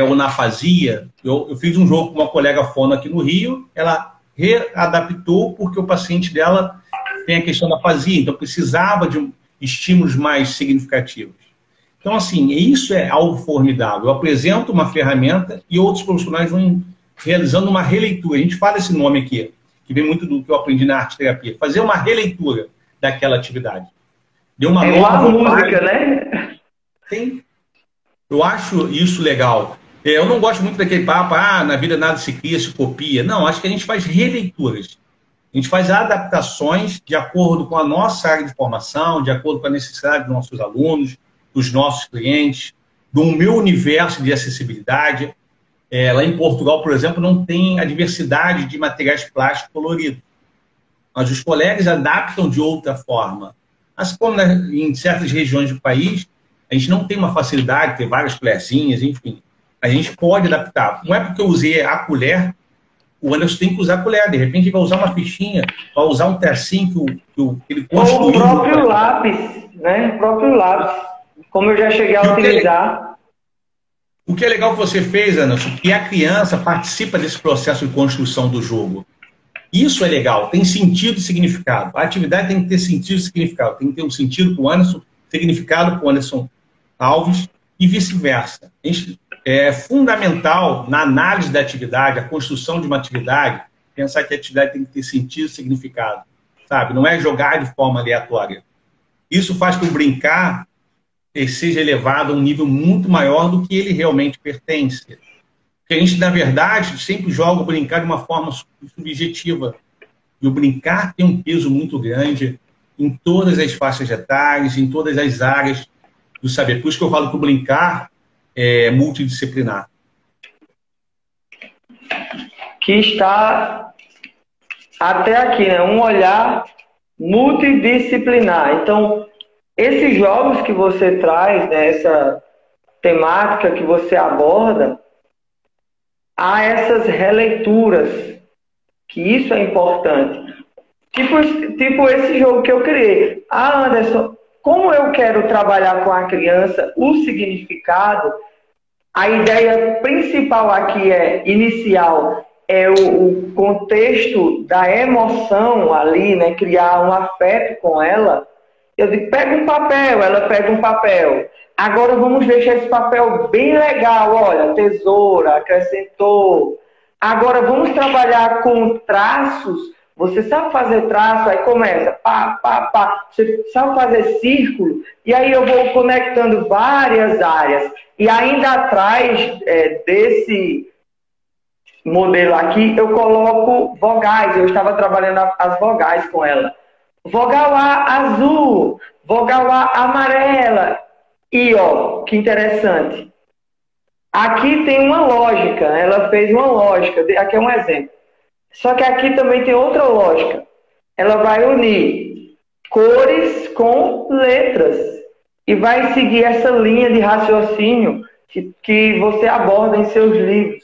Speaker 2: ou na afasia. Eu fiz um jogo com uma colega fono aqui no Rio, ela readaptou porque o paciente dela tem a questão da afasia, então precisava de estímulos mais significativos. Então, assim, isso é algo formidável. Eu apresento uma ferramenta e outros profissionais vão realizando uma releitura. A gente fala esse nome aqui, que vem muito do que eu aprendi na arte-terapia. Fazer uma releitura daquela atividade. Deu uma nova
Speaker 1: música, né?
Speaker 2: Sim. Eu acho isso legal. Eu não gosto muito daquele papo, na vida nada se cria, se copia. Não, acho que a gente faz releituras. A gente faz adaptações de acordo com a nossa área de formação, de acordo com a necessidade dos nossos alunos, dos nossos clientes, do meu universo de acessibilidade. Lá em Portugal, por exemplo, não tem a diversidade de materiais plásticos coloridos. Mas os colegas adaptam de outra forma. Mas como em certas regiões do país, a gente não tem uma facilidade, tem várias colherzinhas, enfim. A gente pode adaptar. Não é porque eu usei a colher, o Anderson tem que usar a colher. De repente, ele vai usar uma fichinha, vai usar um tracinho que ele construiu.
Speaker 1: Ou o próprio lápis, né? O próprio lápis. Como eu já cheguei a utilizar.
Speaker 2: O que é legal que você fez, Anderson, que a criança participa desse processo de construção do jogo. Isso é legal, tem sentido e significado. A atividade tem que ter sentido e significado. Tem que ter um sentido para o Anderson, significado para o Anderson Alves e vice-versa. É fundamental na análise da atividade, a construção de uma atividade, pensar que a atividade tem que ter sentido e significado, sabe? Não é jogar de forma aleatória. Isso faz com que o brincar seja elevado a um nível muito maior do que ele realmente pertence. Porque a gente, na verdade, sempre joga o brincar de uma forma subjetiva. E o brincar tem um peso muito grande em todas as faixas etárias, em todas as áreas do saber. Por isso que eu falo que o brincar é multidisciplinar.
Speaker 1: Que está até aqui, né? Um olhar multidisciplinar. Então, esses jogos que você traz, né, essa temática que você aborda, há essas releituras, que isso é importante. Tipo esse jogo que eu criei. Ah, Anderson, como eu quero trabalhar com a criança o significado, a ideia principal aqui inicial, é o contexto da emoção ali, né, criar um afeto com ela. Eu digo, pega um papel, ela pega um papel. Agora vamos deixar esse papel bem legal, olha, tesoura, acrescentou. Agora vamos trabalhar com traços. Você sabe fazer traço, aí começa, pá, pá, pá. Você sabe fazer círculo, e aí eu vou conectando várias áreas. E ainda atrás desse modelo aqui, eu coloco vogais. Eu estava trabalhando as vogais com ela. Vogal A azul, vogal A amarela. E, ó, que interessante. Aqui tem uma lógica, ela fez uma lógica. Aqui é um exemplo. Só que aqui também tem outra lógica. Ela vai unir cores com letras. E vai seguir essa linha de raciocínio que você aborda em seus livros.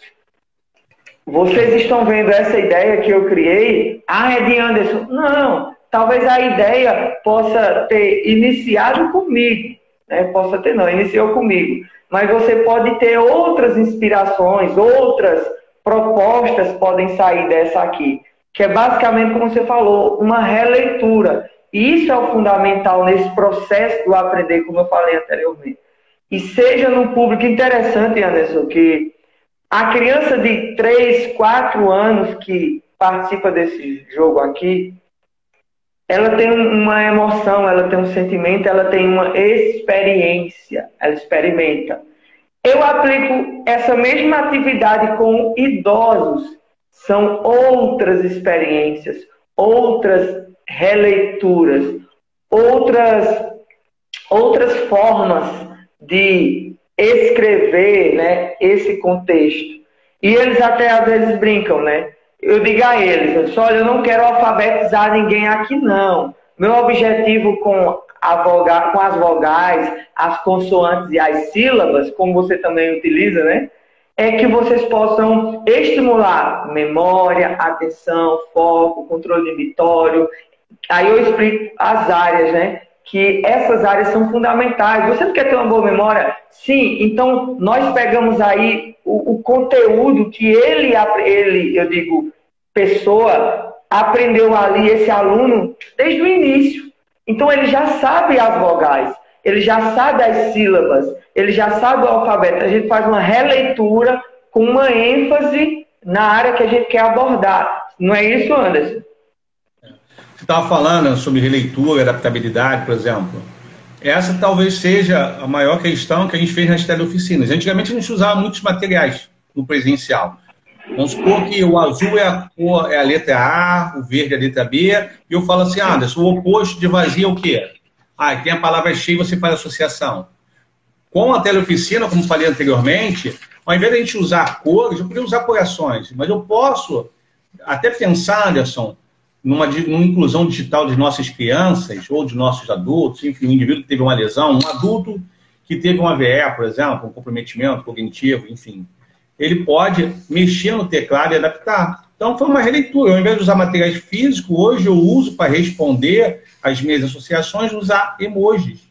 Speaker 1: Vocês estão vendo essa ideia que eu criei? Ah, é de Anderson. Não. Talvez a ideia possa ter iniciado comigo, né? Possa ter, não, iniciou comigo. Mas você pode ter outras inspirações, outras propostas podem sair dessa aqui. Que é basicamente, como você falou, uma releitura. E isso é o fundamental nesse processo do aprender, como eu falei anteriormente. E seja no público interessante, Anderson, que a criança de 3, 4 anos que participa desse jogo aqui, ela tem uma emoção, ela tem um sentimento, ela tem uma experiência, ela experimenta. Eu aplico essa mesma atividade com idosos. São outras experiências, outras releituras, outras formas de escrever, né, esse contexto. E eles até às vezes brincam, né? Eu digo a eles, olha, eu não quero alfabetizar ninguém aqui, não. Meu objetivo com as vogais, as consoantes e as sílabas, como você também utiliza, né? É que vocês possam estimular memória, atenção, foco, controle inibitório. Aí eu explico as áreas, né? Que essas áreas são fundamentais. Você não quer ter uma boa memória? Sim, então nós pegamos aí o conteúdo que ele, eu digo, pessoa, aprendeu ali, esse aluno, desde o início. Então ele já sabe as vogais, ele já sabe as sílabas, ele já sabe o alfabeto. A gente faz uma releitura com uma ênfase na área que a gente quer abordar. Não é isso, Anderson?
Speaker 2: Você estava falando sobre releitura, adaptabilidade, por exemplo. Essa talvez seja a maior questão que a gente fez nas teleoficinas. Antigamente a gente usava muitos materiais no presencial. Vamos supor que o azul é a cor, é a letra A, o verde é a letra B, e eu falo assim, Anderson, o oposto de vazio é o quê? Tem a palavra cheia e você faz associação. Com a teleoficina, como falei anteriormente, ao invés de a gente usar cores, eu podia usar corações, mas eu posso até pensar, Anderson, numa inclusão digital de nossas crianças ou de nossos adultos, enfim, um indivíduo que teve uma lesão, um adulto que teve um AVE, por exemplo, um comprometimento cognitivo, enfim, ele pode mexer no teclado e adaptar. Então, foi uma releitura. Ao invés de usar materiais físicos, hoje eu uso para responder às minhas associações, usar emojis.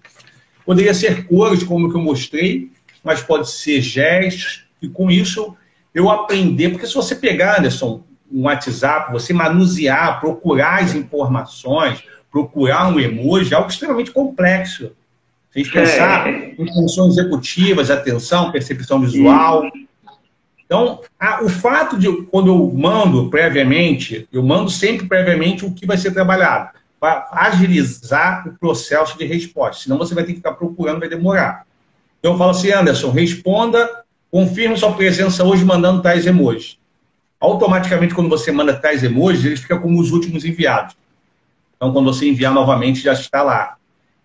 Speaker 2: Poderia ser cores, como que eu mostrei, mas pode ser gestos, e com isso eu aprender. Porque se você pegar, Anderson, um WhatsApp, você manusear, procurar as informações, procurar um emoji, é algo extremamente complexo. Se a gente pensar em funções executivas, atenção, percepção visual. Então, o fato de, quando eu mando previamente, eu mando sempre previamente o que vai ser trabalhado, para agilizar o processo de resposta. Senão você vai ter que ficar procurando, vai demorar. Então eu falo assim, Anderson, responda, confirme sua presença hoje mandando tais emojis. Automaticamente, quando você manda tais emojis, ele fica como os últimos enviados. Então, quando você enviar novamente, já está lá.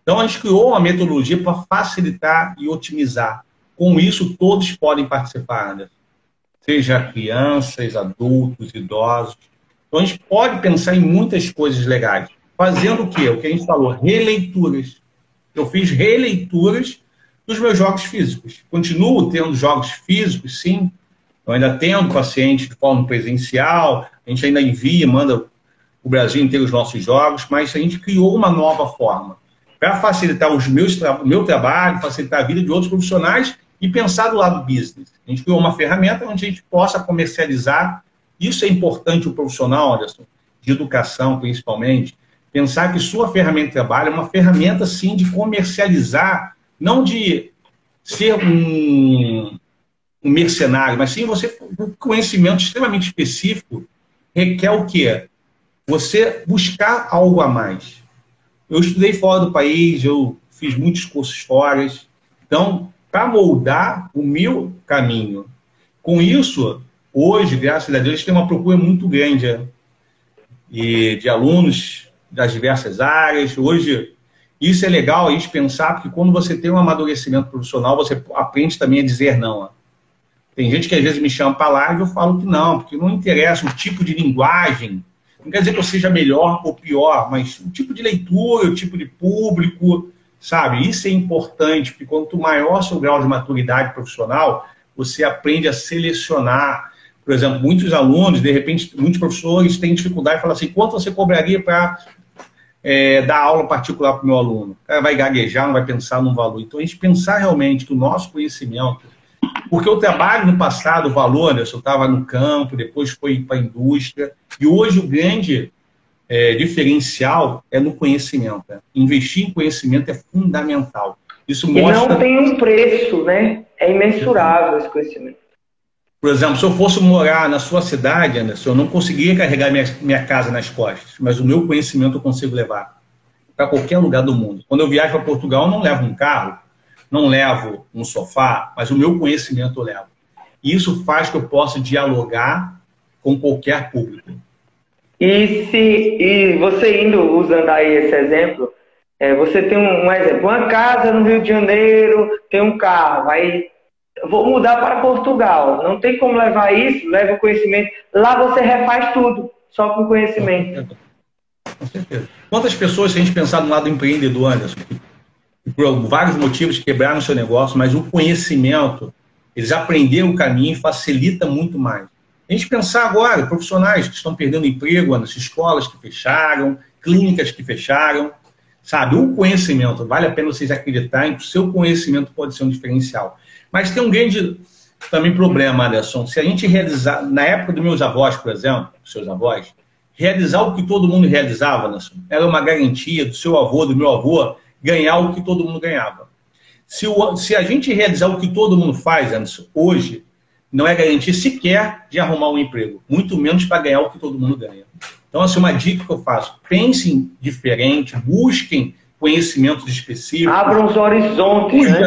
Speaker 2: Então, a gente criou uma metodologia para facilitar e otimizar. Com isso, todos podem participar, Anderson. Seja crianças, adultos, idosos. Então, a gente pode pensar em muitas coisas legais. Fazendo o quê? O que a gente falou, releituras. Eu fiz releituras dos meus jogos físicos. Continuo tendo jogos físicos, sim. Eu ainda tendo paciente de forma presencial, a gente ainda envia, manda o Brasil inteiro os nossos jogos, mas a gente criou uma nova forma para facilitar o meu trabalho, facilitar a vida de outros profissionais e pensar do lado business. A gente criou uma ferramenta onde a gente possa comercializar. Isso é importante o profissional, Anderson, de educação principalmente, pensar que sua ferramenta de trabalho é uma ferramenta, sim, de comercializar, não de ser um mercenário, mas sim você, um conhecimento extremamente específico, requer o quê? Você buscar algo a mais. Eu estudei fora do país, eu fiz muitos cursos fora, então, para moldar o meu caminho. Com isso, hoje, graças a Deus, tem uma procura muito grande de alunos das diversas áreas. Hoje, isso é legal a gente pensar, porque quando você tem um amadurecimento profissional, você aprende também a dizer não. Tem gente que às vezes me chama para live e eu falo que não, porque não interessa o tipo de linguagem. Não quer dizer que eu seja melhor ou pior, mas o tipo de leitura, o tipo de público, sabe? Isso é importante, porque quanto maior seu grau de maturidade profissional, você aprende a selecionar. Por exemplo, muitos alunos, de repente, muitos professores têm dificuldade e falam assim, quanto você cobraria para dar aula particular para o meu aluno? O cara vai gaguejar, não vai pensar num valor. Então, a gente pensar realmente que o nosso conhecimento... Porque o trabalho no passado, o valor, Anderson, eu estava no campo, depois foi para a indústria, e hoje o grande diferencial é no conhecimento. Né? Investir em conhecimento é fundamental. Isso mostra...
Speaker 1: E não tem um preço, né? É imensurável esse conhecimento.
Speaker 2: Por exemplo, se eu fosse morar na sua cidade, Anderson, eu não conseguiria carregar minha casa nas costas, mas o meu conhecimento eu consigo levar para qualquer lugar do mundo. Quando eu viajo para Portugal, eu não levo um carro, não levo um sofá, mas o meu conhecimento eu levo. E isso faz que eu possa dialogar com qualquer público.
Speaker 1: E você indo, usando aí esse exemplo, você tem um exemplo, uma casa no Rio de Janeiro, tem um carro, aí vou mudar para Portugal, não tem como levar isso, leva o conhecimento, lá você refaz tudo, só com conhecimento.
Speaker 2: Com certeza. Quantas pessoas, se a gente pensar no lado empreendedor, Anderson, por vários motivos quebraram o seu negócio, mas o conhecimento, eles aprenderam o caminho, facilita muito mais. A gente pensar agora, profissionais que estão perdendo emprego, nas escolas que fecharam, clínicas que fecharam, sabe? O conhecimento, vale a pena vocês acreditarem que o seu conhecimento pode ser um diferencial. Mas tem um grande também problema, Anderson, se a gente realizar, na época dos meus avós, por exemplo, seus avós, realizar o que todo mundo realizava, Anderson, era uma garantia do seu avô, do meu avô, ganhar o que todo mundo ganhava. Se a gente realizar o que todo mundo faz, Anderson, hoje, não é garantia sequer de arrumar um emprego, muito menos para ganhar o que todo mundo ganha. Então, assim, uma dica que eu faço, pensem diferente, busquem conhecimentos específicos.
Speaker 1: Abram os horizontes, né?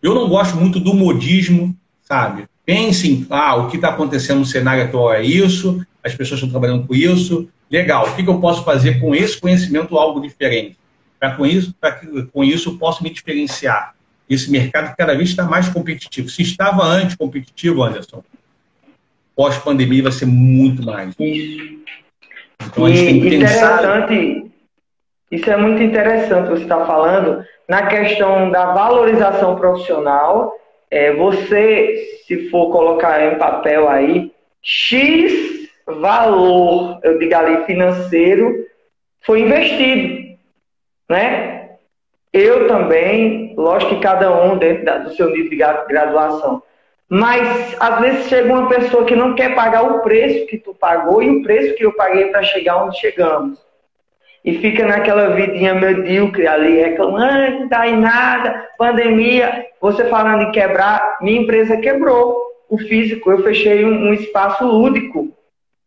Speaker 2: Eu não gosto muito do modismo, sabe? Pensem, o que está acontecendo no cenário atual é isso, as pessoas estão trabalhando com isso, legal, o que eu posso fazer com esse conhecimento algo diferente? Para com isso eu posso me diferenciar. Esse mercado cada vez está mais competitivo. Se estava antes competitivo, Anderson, pós-pandemia vai ser muito mais.
Speaker 1: Então a gente tem que pensar... Isso é muito interessante você estar falando na questão da valorização profissional. Você, se for colocar em papel aí, X valor, eu digo ali, financeiro, foi investido, né? Eu também, lógico que cada um dentro do seu nível de graduação. Mas, às vezes, chega uma pessoa que não quer pagar o preço que tu pagou e o preço que eu paguei para chegar onde chegamos. E fica naquela vidinha medíocre ali, reclamando, não dá em nada, pandemia. Você falando em quebrar, minha empresa quebrou o físico. Eu fechei um espaço lúdico,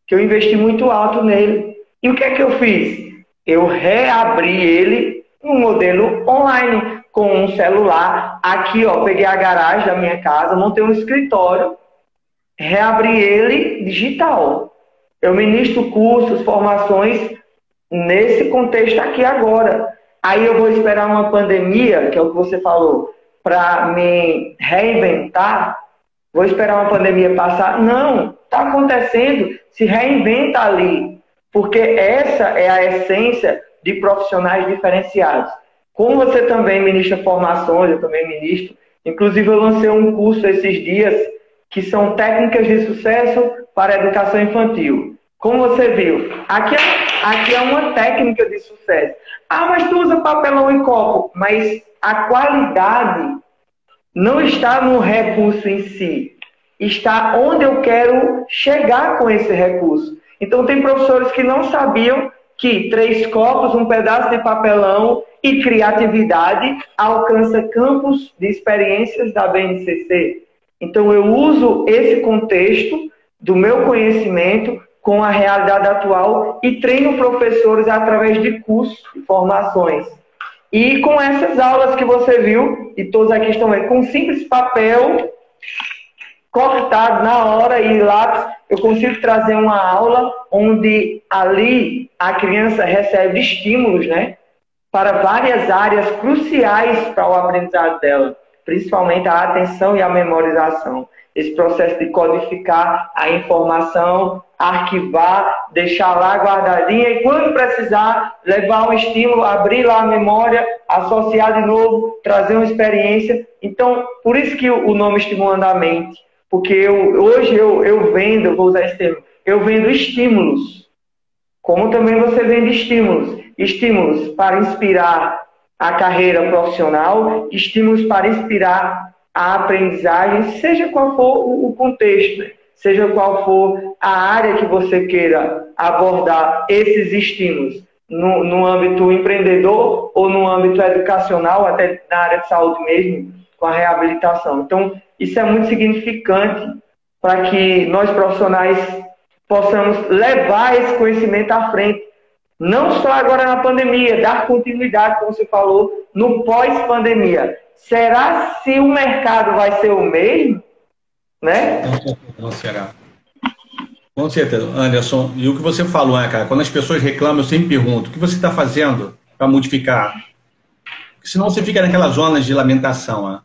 Speaker 1: que eu investi muito alto nele. E o que é que eu fiz? Eu reabri ele no modelo online, com um celular. Aqui, ó, peguei a garagem da minha casa, montei um escritório, reabri ele digital. Eu ministro cursos, formações nesse contexto aqui agora. Aí eu vou esperar uma pandemia, que é o que você falou, para me reinventar. Vou esperar uma pandemia passar? Não, está acontecendo. Se reinventa ali. Porque essa é a essência de profissionais diferenciados. Como você também ministra formações, eu também ministro. Inclusive, eu lancei um curso esses dias que são técnicas de sucesso para a educação infantil. Como você viu, aqui é uma técnica de sucesso. Mas tu usa papelão e copo. Mas a qualidade não está no recurso em si. Está onde eu quero chegar com esse recurso. Então, tem professores que não sabiam que 3 copos, um pedaço de papelão e criatividade alcança campos de experiências da BNCC. Então, eu uso esse contexto do meu conhecimento com a realidade atual e treino professores através de cursos e formações. E com essas aulas que você viu, e todos aqui estão vendo, com um simples papel cortado na hora e lápis, eu consigo trazer uma aula onde ali a criança recebe estímulos, né, para várias áreas cruciais para o aprendizado dela, principalmente a atenção e a memorização. Esse processo de codificar a informação, arquivar, deixar lá guardadinha e quando precisar, levar um estímulo, abrir lá a memória, associar de novo, trazer uma experiência. Então, por isso que o nome Estimulando a Mente. Porque hoje eu vendo, eu vou usar esse termo, eu vendo estímulos. Como também você vende estímulos. Estímulos para inspirar a carreira profissional, estímulos para inspirar a aprendizagem, seja qual for o contexto, né? Seja qual for a área que você queira abordar esses estímulos, no âmbito empreendedor ou no âmbito educacional, até na área de saúde mesmo, com a reabilitação. Então, isso é muito significante para que nós profissionais possamos levar esse conhecimento à frente. Não só agora na pandemia, dar continuidade, como você falou, no pós-pandemia. Será se o mercado vai ser o mesmo? Né?
Speaker 2: Não será. Com certeza, Anderson. E o que você falou, né, cara? Quando as pessoas reclamam, eu sempre pergunto, o que você está fazendo para modificar? Porque senão você fica naquela zona de lamentação, né?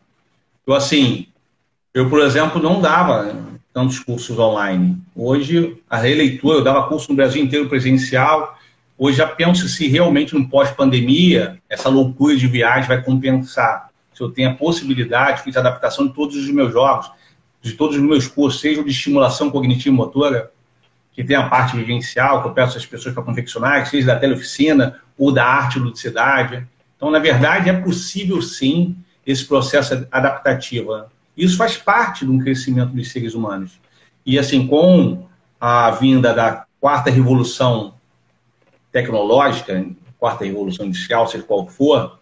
Speaker 2: Eu, por exemplo, não dava tantos cursos online. Hoje, a releitura, eu dava curso no Brasil inteiro presencial. Hoje já penso se realmente no pós-pandemia, essa loucura de viagem vai compensar. Se eu tenho a possibilidade, fiz adaptação de todos os meus jogos, de todos os meus cursos, seja de estimulação cognitiva motora, que tem a parte vivencial, que eu peço às pessoas para confeccionar, seja da teleoficina ou da arte e ludicidade. Então, na verdade, é possível, sim, esse processo adaptativo. Isso faz parte do crescimento dos seres humanos. E, assim, com a vinda da 4ª revolução tecnológica, 4ª revolução industrial, seja qual for,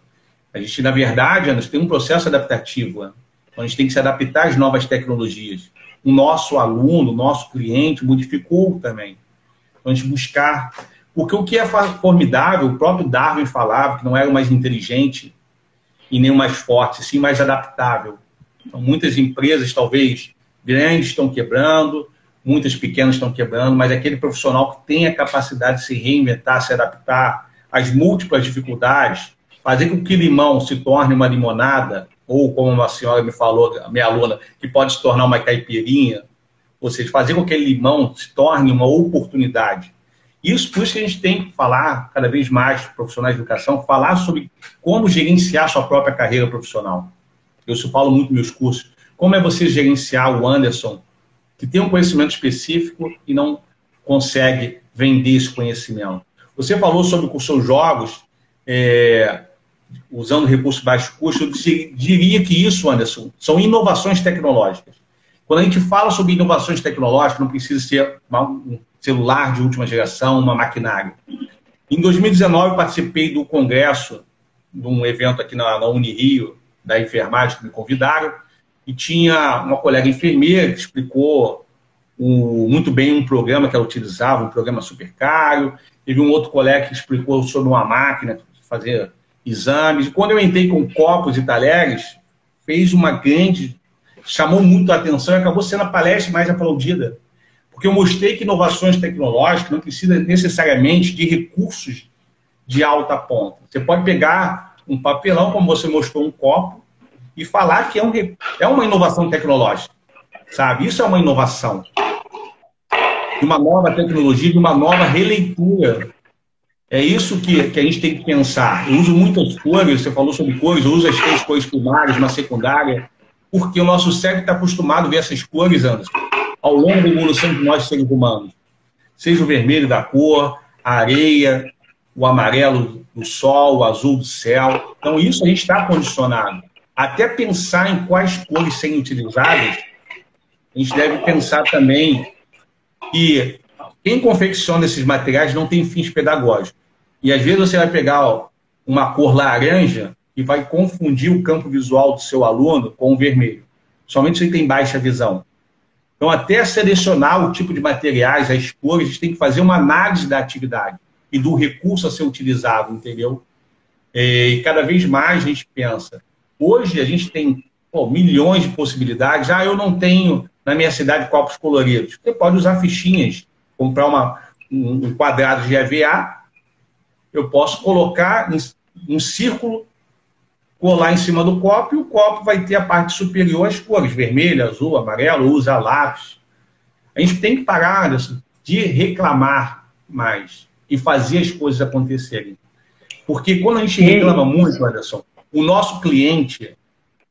Speaker 2: a gente, na verdade, nós temos um processo adaptativo. Então, a gente tem que se adaptar às novas tecnologias. O nosso aluno, o nosso cliente modificou também. Então, a gente buscar... Porque o que é formidável, o próprio Darwin falava que não era o mais inteligente e nem o mais forte, sim mais adaptável. Então, muitas empresas, talvez, grandes estão quebrando, muitas pequenas estão quebrando, mas aquele profissional que tem a capacidade de se reinventar, se adaptar às múltiplas dificuldades, fazer com que limão se torne uma limonada, ou como uma senhora me falou, a minha aluna, que pode se tornar uma caipirinha, ou seja, fazer com que aquele limão se torne uma oportunidade. Isso, por isso que a gente tem que falar, cada vez mais, profissionais de educação, falar sobre como gerenciar sua própria carreira profissional. Eu falo muito nos meus cursos. Como é você gerenciar o Anderson, que tem um conhecimento específico e não consegue vender esse conhecimento? Você falou sobre os seus jogos, usando recursos de baixo custo. Eu diria que isso, Anderson, são inovações tecnológicas. Quando a gente fala sobre inovações tecnológicas, não precisa ser um celular de última geração, uma maquinária. Em 2019, eu participei do congresso, de um evento aqui na Unirio, da enfermagem, que me convidaram, e tinha uma colega enfermeira que explicou muito bem um programa que ela utilizava, um programa super caro. Teve um outro colega que explicou sobre uma máquina que fazia exames. E quando eu entrei com copos e talheres, chamou muito a atenção e acabou sendo a palestra mais aplaudida. Porque eu mostrei que inovações tecnológicas não precisam necessariamente de recursos de alta ponta. Você pode pegar um papelão, como você mostrou, um copo, e falar que é uma inovação tecnológica, sabe? Isso é uma inovação. De uma nova tecnologia, de uma nova releitura. É isso que a gente tem que pensar. Eu uso muitas cores, você falou sobre cores, eu uso as 3 cores primárias, uma secundária, porque o nosso cérebro está acostumado a ver essas cores, Anderson, ao longo da evolução de nós seres humanos. Seja o vermelho da cor, a areia, o amarelo do sol, o azul do céu. Então, isso a gente está condicionado. Até pensar em quais cores serem utilizadas, a gente deve pensar também que quem confecciona esses materiais não tem fins pedagógicos. E, às vezes, você vai pegar uma cor laranja e vai confundir o campo visual do seu aluno com o vermelho. Somente se ele tem baixa visão. Então, até selecionar o tipo de materiais, as cores, a gente tem que fazer uma análise da atividade e do recurso a ser utilizado, entendeu? E cada vez mais a gente pensa. Hoje a gente tem milhões de possibilidades. Eu não tenho na minha cidade copos coloridos. Você pode usar fichinhas, comprar um quadrado de EVA, eu posso colocar um círculo, colar em cima do copo, e o copo vai ter a parte superior as cores, vermelho, azul, amarelo, usar lápis. A gente tem que parar de reclamar mais e fazer as coisas acontecerem. Porque quando a gente reclama muito, Anderson, o nosso cliente,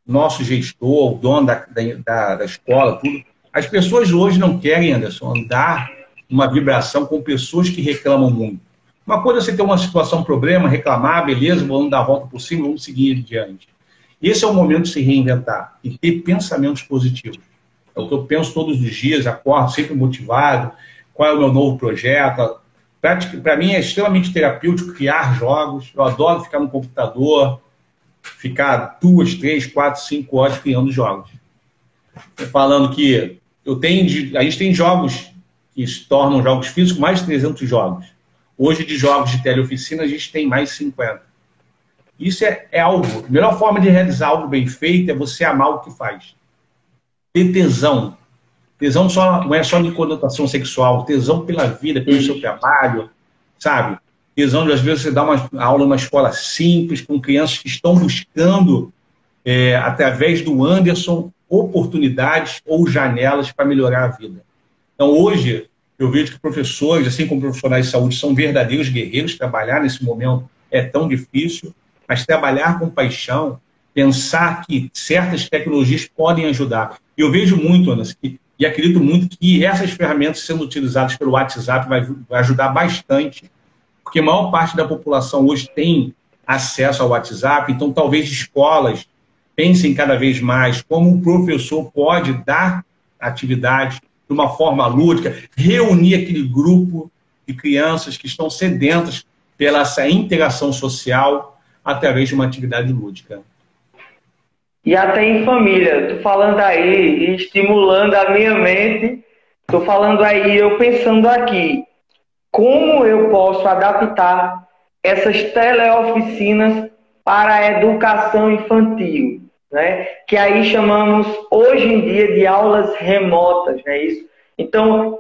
Speaker 2: nosso gestor, o dono da escola, tudo, as pessoas hoje não querem, Anderson, andar numa vibração com pessoas que reclamam muito. Uma coisa é você ter uma situação, um problema, reclamar, beleza, vamos dar a volta por cima, vamos seguir adiante. Esse é o momento de se reinventar e ter pensamentos positivos. É o que eu penso todos os dias, acordo sempre motivado, qual é o meu novo projeto. Para mim é extremamente terapêutico criar jogos, eu adoro ficar no computador, ficar 2, 3, 4, 5 horas criando jogos. Falando que a gente tem jogos que se tornam jogos físicos, mais de 300 jogos. Hoje, de jogos de teleoficina, a gente tem mais de 50. Isso é algo. A melhor forma de realizar algo bem feito é você amar o que faz. Ter tesão. Tesão não é só de conotação sexual. Tesão pela vida, pelo seu trabalho, sabe? Tesão de, às vezes, você dá uma aula numa escola simples, com crianças que estão buscando, através do Anderson, oportunidades ou janelas para melhorar a vida. Então, hoje, eu vejo que professores, assim como profissionais de saúde, são verdadeiros guerreiros. Trabalhar nesse momento é tão difícil, mas trabalhar com paixão, pensar que certas tecnologias podem ajudar. Eu vejo muito, Ana, e acredito muito que essas ferramentas sendo utilizadas pelo WhatsApp vai ajudar bastante, porque a maior parte da população hoje tem acesso ao WhatsApp, então talvez escolas pensem cada vez mais como o professor pode dar atividades de uma forma lúdica, reunir aquele grupo de crianças que estão sedentas pela essa interação social através de uma atividade lúdica.
Speaker 1: E até em família, tô falando aí, e estimulando a minha mente, tô falando aí, eu pensando aqui, como eu posso adaptar essas teleoficinas para a educação infantil? né? Que aí chamamos hoje em dia de aulas remotas, não é isso? Então,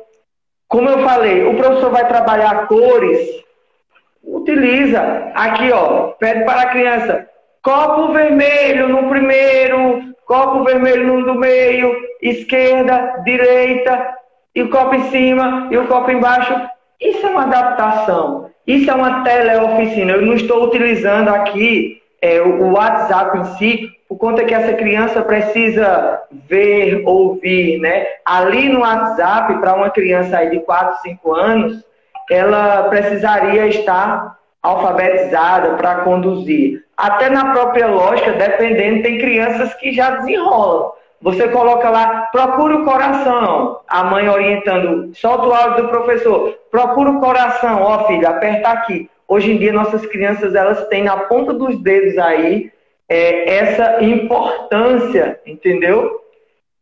Speaker 1: como eu falei, o professor vai trabalhar cores, utiliza aqui, ó, pede para a criança, copo vermelho no primeiro, copo vermelho no do meio, esquerda, direita, e o copo em cima e o copo embaixo. Isso é uma adaptação, isso é uma teleoficina. Eu não estou utilizando aqui o WhatsApp em si, por conta que essa criança precisa ver, ouvir, né? Ali no WhatsApp, para uma criança aí de 4, 5 anos, ela precisaria estar alfabetizada para conduzir. Até na própria lógica, dependendo, tem crianças que já desenrolam. Você coloca lá, procura o coração, a mãe orientando, solta o áudio do professor, procura o coração, ó filho, aperta aqui. Hoje em dia, nossas crianças, elas têm na ponta dos dedos aí, essa importância, entendeu?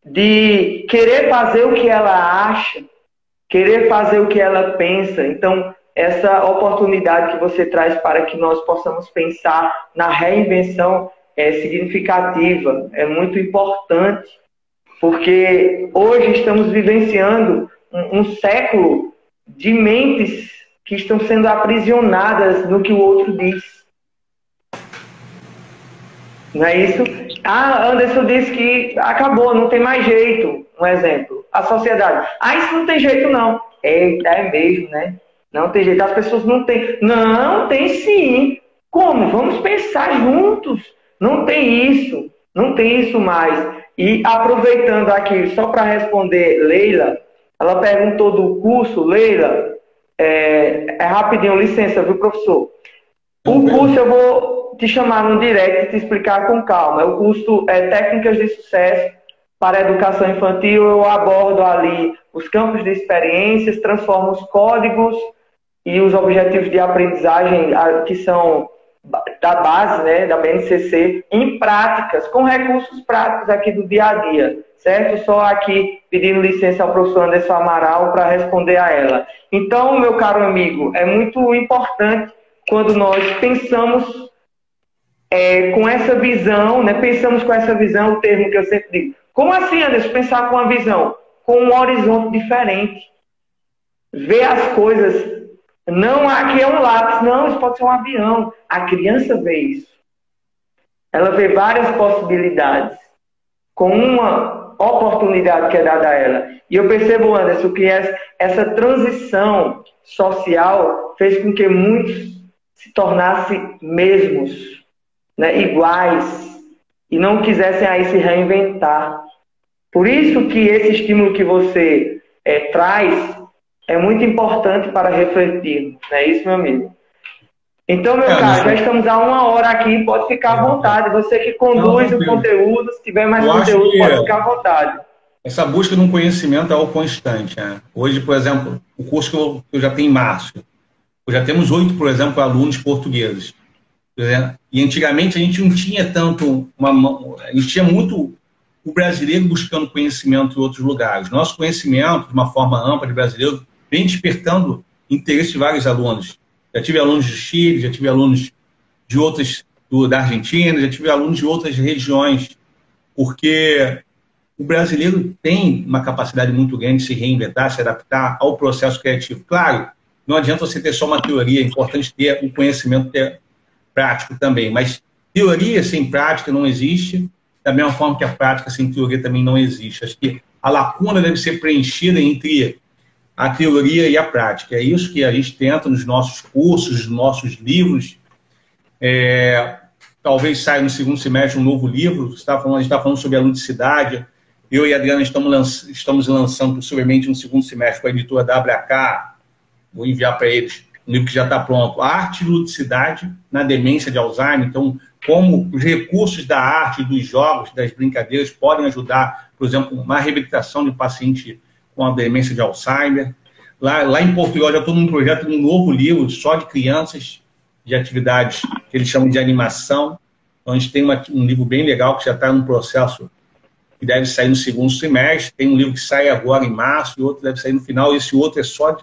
Speaker 1: De querer fazer o que ela acha, querer fazer o que ela pensa. Então, essa oportunidade que você traz para que nós possamos pensar na reinvenção é significativa, é muito importante, porque hoje estamos vivenciando um século de mentes que estão sendo aprisionadas no que o outro diz. Não é isso? Ah, Anderson disse que acabou, não tem mais jeito. Um exemplo, a sociedade. Ah, isso não tem jeito não. Eita, é mesmo, né? Não tem jeito, as pessoas não têm. Não, tem sim. Como? Vamos pensar juntos. Não tem isso mais. E aproveitando aqui, só para responder Leila, ela perguntou do curso, Leila, rapidinho, licença, viu, professor? O curso eu vou te chamar no direct e te explicar com calma. O curso é Técnicas de Sucesso para a Educação Infantil. Eu abordo ali os campos de experiências, transformo os códigos e os objetivos de aprendizagem que são da base, né, da BNCC, em práticas, com recursos práticos aqui do dia a dia, certo? Só aqui pedindo licença ao professor Anderson Amaral para responder a ela. Então, meu caro amigo, é muito importante quando nós pensamos com essa visão, né, pensamos com essa visão, o termo que eu sempre digo. Como assim, Anderson, pensar com uma visão? Com um horizonte diferente. Ver as coisas. Não, aqui é um lápis. Não, isso pode ser um avião. A criança vê isso. Ela vê várias possibilidades. Com uma oportunidade que é dada a ela. E eu percebo, Anderson, que essa transição social fez com que muitos se tornassem mesmos, né, iguais. E não quisessem aí se reinventar. Por isso que esse estímulo que você traz é muito importante para refletir. Não é isso, meu amigo? Então, meu caro, já estamos há 1 hora aqui, pode ficar à vontade. Você que conduz o conteúdo, se tiver mais conteúdo, pode ficar à vontade.
Speaker 2: Essa busca de um conhecimento é algo constante, né? Hoje, por exemplo, o curso que eu já tenho em março, já temos 8, por exemplo, alunos portugueses. E antigamente a gente não tinha tanto, a gente tinha muito o brasileiro buscando conhecimento em outros lugares. Nosso conhecimento, de uma forma ampla de brasileiro, vem despertando interesse de vários alunos. Já tive alunos do Chile, já tive alunos de outras, da Argentina, já tive alunos de outras regiões, porque o brasileiro tem uma capacidade muito grande de se reinventar, se adaptar ao processo criativo. Claro, não adianta você ter só uma teoria, é importante ter um conhecimento prático também, mas teoria sem prática não existe, da mesma forma que a prática sem teoria também não existe. Acho que a lacuna deve ser preenchida entre a teoria e a prática. É isso que a gente tenta nos nossos cursos, nos nossos livros. Talvez saia no segundo semestre um novo livro. A gente está falando sobre a ludicidade. Eu e a Adriana estamos lançando possivelmente no segundo semestre com a editora WK. Vou enviar para eles um livro que já está pronto. A arte e ludicidade na demência de Alzheimer. Então, como os recursos da arte, dos jogos, das brincadeiras podem ajudar, por exemplo, na reabilitação de um paciente com a demência de Alzheimer. Lá em Portugal já estou num projeto de um novo livro só de crianças, de atividades que eles chamam de animação. Então, a gente tem um livro bem legal que já está num processo que deve sair no segundo semestre. Tem um livro que sai agora em março e outro deve sair no final. Esse outro é só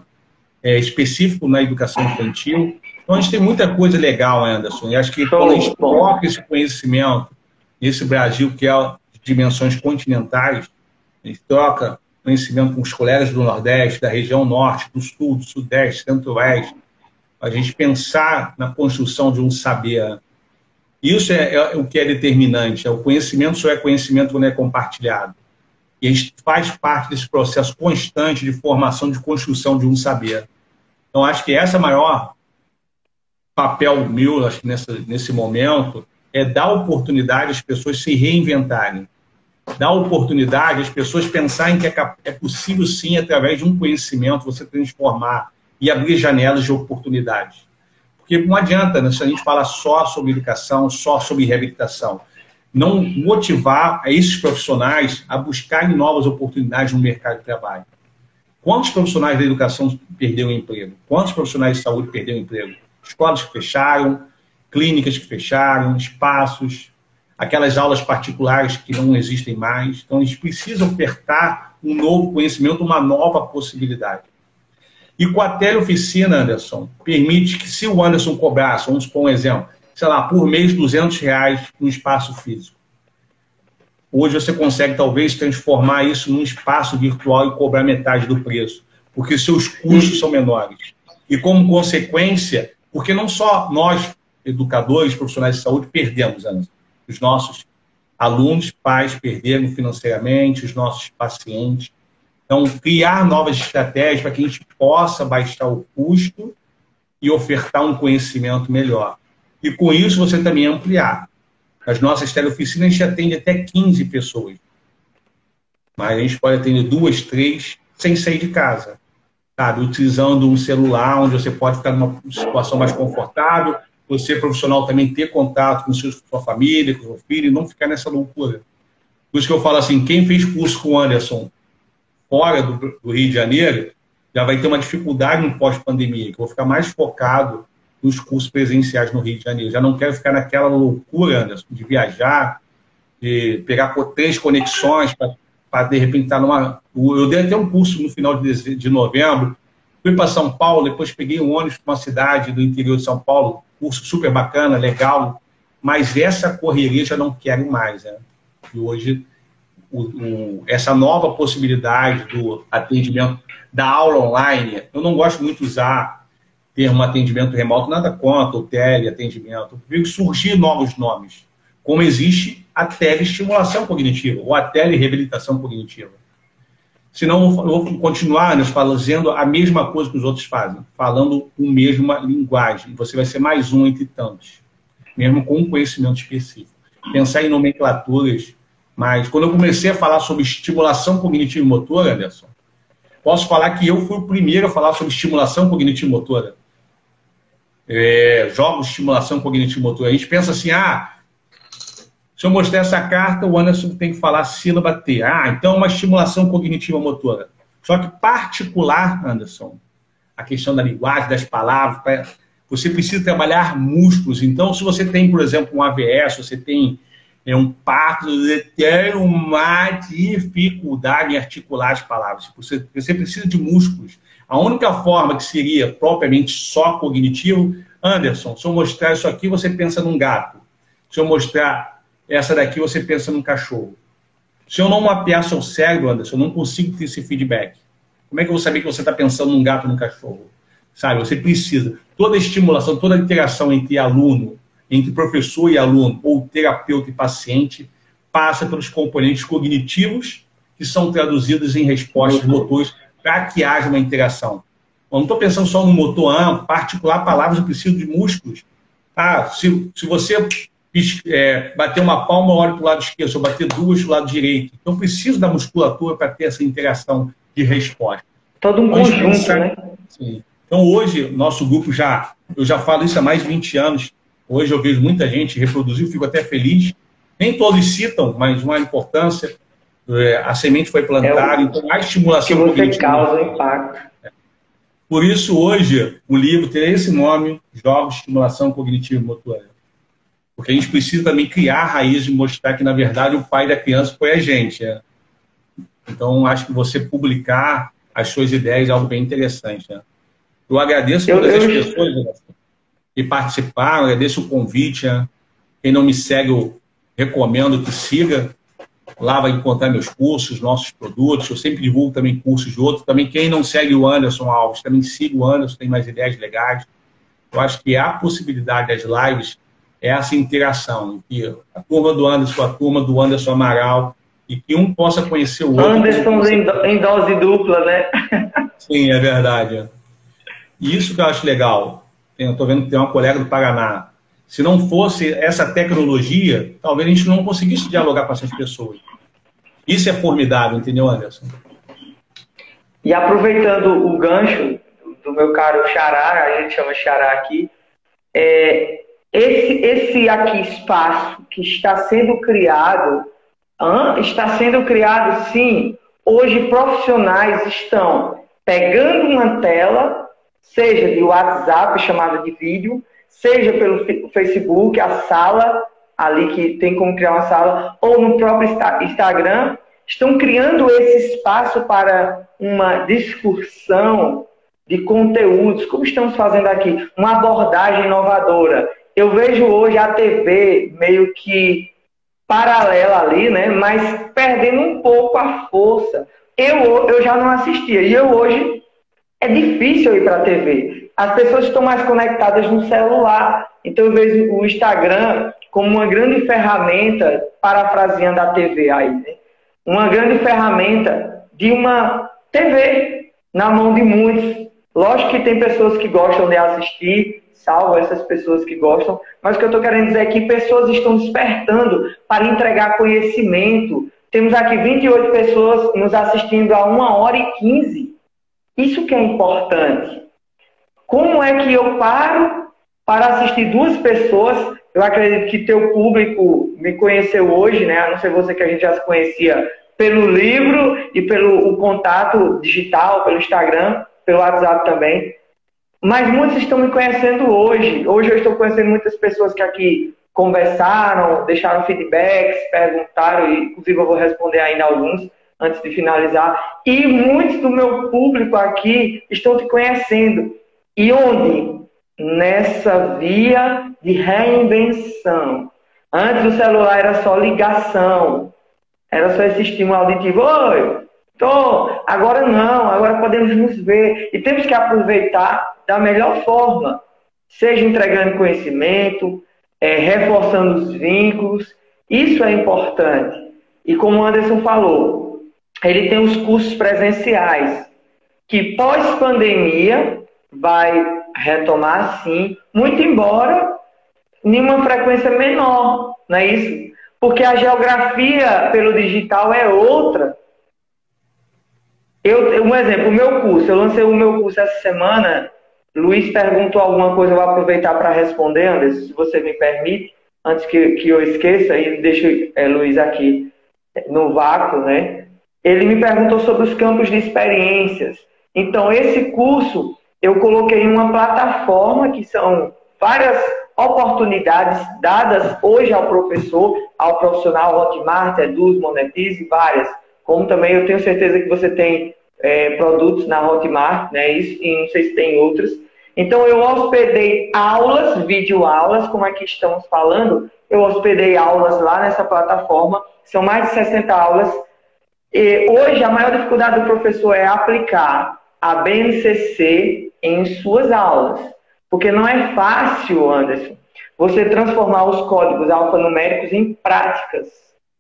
Speaker 2: específico na educação infantil. Então, a gente tem muita coisa legal, Anderson. E acho que quando a gente coloca esse conhecimento nesse Brasil que é de dimensões continentais, a gente troca conhecimento com os colegas do Nordeste, da região Norte, do Sul, do Sudeste, Centro-Oeste, a gente pensar na construção de um saber. Isso é o que é determinante. O conhecimento só é conhecimento quando é compartilhado. E a gente faz parte desse processo constante de formação, de construção de um saber. Então, acho que esse é o maior papel meu, acho que nesse momento, é dar oportunidade às pessoas se reinventarem. Dar oportunidade às pessoas pensarem que é possível, sim, através de um conhecimento, você transformar e abrir janelas de oportunidades. Porque não adianta, né, se a gente falar só sobre educação, só sobre reabilitação. Não motivar esses profissionais a buscarem novas oportunidades no mercado de trabalho. Quantos profissionais da educação perderam emprego? Quantos profissionais de saúde perderam emprego? Escolas que fecharam, clínicas que fecharam, espaços, aquelas aulas particulares que não existem mais. Então, a gente precisa ofertar um novo conhecimento, uma nova possibilidade. E com a teleoficina, Anderson, permite que se o Anderson cobrasse, vamos supor um exemplo, sei lá, por mês R$200 no espaço físico. Hoje você consegue, talvez, transformar isso num espaço virtual e cobrar metade do preço, porque seus custos são menores. E, como consequência, porque não só nós, educadores, profissionais de saúde, perdemos, Anderson. Os nossos alunos, pais, perderam financeiramente, os nossos pacientes. Então, criar novas estratégias para que a gente possa baixar o custo e ofertar um conhecimento melhor. E com isso você também ampliar. As nossas teleoficinas a gente atende até 15 pessoas. Mas a gente pode atender 2, 3, sem sair de casa. Sabe? Utilizando um celular, onde você pode ficar numa situação mais confortável, você, profissional, também ter contato com sua família, com o seu filho, e não ficar nessa loucura. Por isso que eu falo assim, quem fez curso com o Anderson fora do Rio de Janeiro, já vai ter uma dificuldade no pós-pandemia, que eu vou ficar mais focado nos cursos presenciais no Rio de Janeiro. Já não quero ficar naquela loucura, Anderson, de viajar, de pegar 3 conexões para de repente estar numa... Eu dei até um curso no final de novembro, fui para São Paulo, depois peguei um ônibus para uma cidade do interior de São Paulo, curso super bacana, legal, mas essa correria já não quero mais, né? E hoje, essa nova possibilidade do atendimento, da aula online, eu não gosto muito de usar termo atendimento remoto, nada contra o teleatendimento. Eu prefiro surgir novos nomes, como existe a teleestimulação cognitiva, ou a telereabilitação cognitiva. Senão, eu vou continuar, né, fazendo a mesma coisa que os outros fazem, falando a mesma linguagem. Você vai ser mais um entre tantos, mesmo com um conhecimento específico. Pensar em nomenclaturas, mas quando eu comecei a falar sobre estimulação cognitiva e motora, Anderson, posso falar que eu fui o primeiro a falar sobre estimulação cognitiva e motora. Jogos de estimulação cognitiva e motora. A gente pensa assim, se eu mostrar essa carta, o Anderson tem que falar sílaba T. Então é uma estimulação cognitiva motora. Só que particular, Anderson, a questão da linguagem, das palavras, você precisa trabalhar músculos. Então, se você tem, por exemplo, um AVS, você tem um parto, você tem uma dificuldade em articular as palavras. Você precisa de músculos. A única forma que seria propriamente só cognitivo, Anderson, se eu mostrar isso aqui, você pensa num gato. Se eu mostrar essa daqui, você pensa num cachorro. Se eu não mapear seu cérebro, Anderson, eu não consigo ter esse feedback. Como é que eu vou saber que você está pensando num gato ou num cachorro? Sabe, você precisa. Toda a estimulação, toda a interação entre aluno, entre professor e aluno, ou terapeuta e paciente, passa pelos componentes cognitivos que são traduzidos em respostas motores para que haja uma interação. Eu não estou pensando só no motor particular, palavras, eu preciso de músculos. Se você bater uma palma, eu olho para o lado esquerdo, se eu bater 2 para o lado direito. Então, eu preciso da musculatura para ter essa interação de resposta.
Speaker 1: Todo um conjunto, né?
Speaker 2: Sim. Então, hoje, nosso grupo eu já falo isso há mais de 20 anos. Hoje eu vejo muita gente reproduzir, fico até feliz. Nem todos citam, mas uma importância. A semente foi plantada, então a estimulação
Speaker 1: que você causa impacto.
Speaker 2: Por isso, hoje, o livro tem esse nome, Jogos de Estimulação Cognitiva e Motora. Porque a gente precisa também criar a raiz e mostrar que, na verdade, o pai da criança foi a gente. Então, acho que você publicar as suas ideias é algo bem interessante. Eu agradeço a todas as pessoas que participaram, agradeço o convite. Quem não me segue, recomendo que siga. Lá vai encontrar meus cursos, nossos produtos. Eu sempre divulgo também cursos de outros. Também quem não segue o Anderson Alves, também siga o Anderson, tem mais ideias legais. Eu acho que a possibilidade das lives é essa interação, que a turma do Anderson, a turma do Anderson Amaral, e que um possa conhecer o outro.
Speaker 1: Anderson em dose dupla, né?
Speaker 2: Sim, é verdade. E isso que eu acho legal. Eu estou vendo que tem uma colega do Paraná. Se não fosse essa tecnologia, talvez a gente não conseguisse dialogar com essas pessoas. Isso é formidável, entendeu, Anderson?
Speaker 1: E aproveitando o gancho do meu caro Xará, a gente chama Xará aqui, esse aqui espaço que está sendo criado, sim. Hoje profissionais estão pegando uma tela, seja de WhatsApp, chamada de vídeo, seja pelo Facebook, a sala, ali que tem como criar uma sala, ou no próprio Instagram, estão criando esse espaço para uma discussão de conteúdos, como estamos fazendo aqui, uma abordagem inovadora. Eu vejo hoje a TV meio que paralela ali, né? Mas perdendo um pouco a força. Eu já não assistia, e hoje é difícil ir para a TV. As pessoas estão mais conectadas no celular. Então eu vejo o Instagram como uma grande ferramenta, parafraseando a TV aí, né? Uma grande ferramenta de uma TV na mão de muitos. Lógico que tem pessoas que gostam de assistir, salvo essas pessoas que gostam, mas o que eu estou querendo dizer é que pessoas estão despertando para entregar conhecimento. Temos aqui 28 pessoas nos assistindo a 1h15. Isso que é importante. Como é que eu paro para assistir 2 pessoas? Eu acredito que teu público me conheceu hoje, né? A não ser você, que a gente já se conhecia pelo livro e pelo contato digital, pelo Instagram, pelo WhatsApp também. Mas muitos estão me conhecendo hoje. Hoje eu estou conhecendo muitas pessoas que aqui conversaram, deixaram feedbacks, perguntaram, e inclusive eu vou responder ainda alguns antes de finalizar. E muitos do meu público aqui estão te conhecendo. E onde? Nessa via de reinvenção. Antes o celular era só ligação. Era só esse estímulo auditivo. Oi, tô. Agora não, agora podemos nos ver. E temos que aproveitar da melhor forma. Seja entregando conhecimento, reforçando os vínculos. Isso é importante. E como o Anderson falou, ele tem os cursos presenciais, que pós-pandemia vai retomar sim, muito embora em uma frequência menor, não é isso? Porque a geografia pelo digital é outra. Um exemplo, o meu curso, eu lancei o meu curso essa semana. Luiz perguntou alguma coisa, eu vou aproveitar para responder, Anderson, se você me permite, antes que eu esqueça, e deixo Luiz aqui no vácuo, né? Ele me perguntou sobre os campos de experiências. Então, esse curso eu coloquei em uma plataforma que são várias oportunidades dadas hoje ao professor, ao profissional, Hotmart, Eduz, Monetize, várias. Como também eu tenho certeza que você tem produtos na Hotmart, né? Isso, e não sei se tem outros. Então, eu hospedei aulas, videoaulas, como aqui estamos falando, eu hospedei aulas lá nessa plataforma, são mais de 60 aulas. E hoje, a maior dificuldade do professor é aplicar a BNCC em suas aulas. Porque não é fácil, Anderson, você transformar os códigos alfanuméricos em práticas.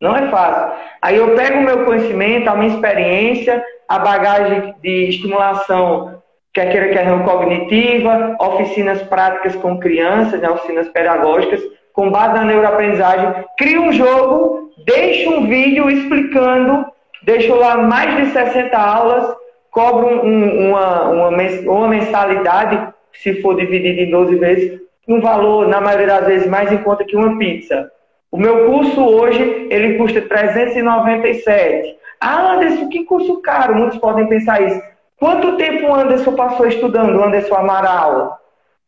Speaker 1: Não é fácil. Aí eu pego o meu conhecimento, a minha experiência, a bagagem de estimulação, quer queira, quer não, cognitiva, oficinas práticas com crianças, né, oficinas pedagógicas, com base na neuroaprendizagem, crio um jogo, deixo um vídeo explicando, deixo lá mais de 60 aulas, cobro uma mensalidade, se for dividido em 12 vezes, um valor, na maioria das vezes, mais em conta que uma pizza. O meu curso hoje, ele custa R$ 397. Ah, Anderson, que curso caro. Muitos podem pensar isso. Quanto tempo o Anderson passou estudando, o Anderson Amaral?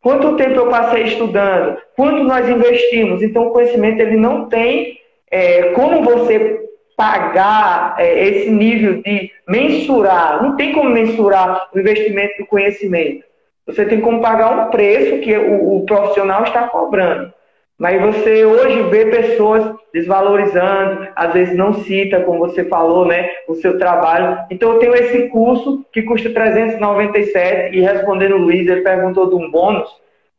Speaker 1: Quanto tempo eu passei estudando? Quanto nós investimos? Então, o conhecimento, ele não tem como você pagar esse nível de mensurar. Não tem como mensurar o investimento do conhecimento. Você tem como pagar um preço que o profissional está cobrando. Mas você hoje vê pessoas desvalorizando, às vezes não cita, como você falou, né, o seu trabalho. Então eu tenho esse curso que custa R$397 e respondendo o Luiz, ele perguntou de um bônus.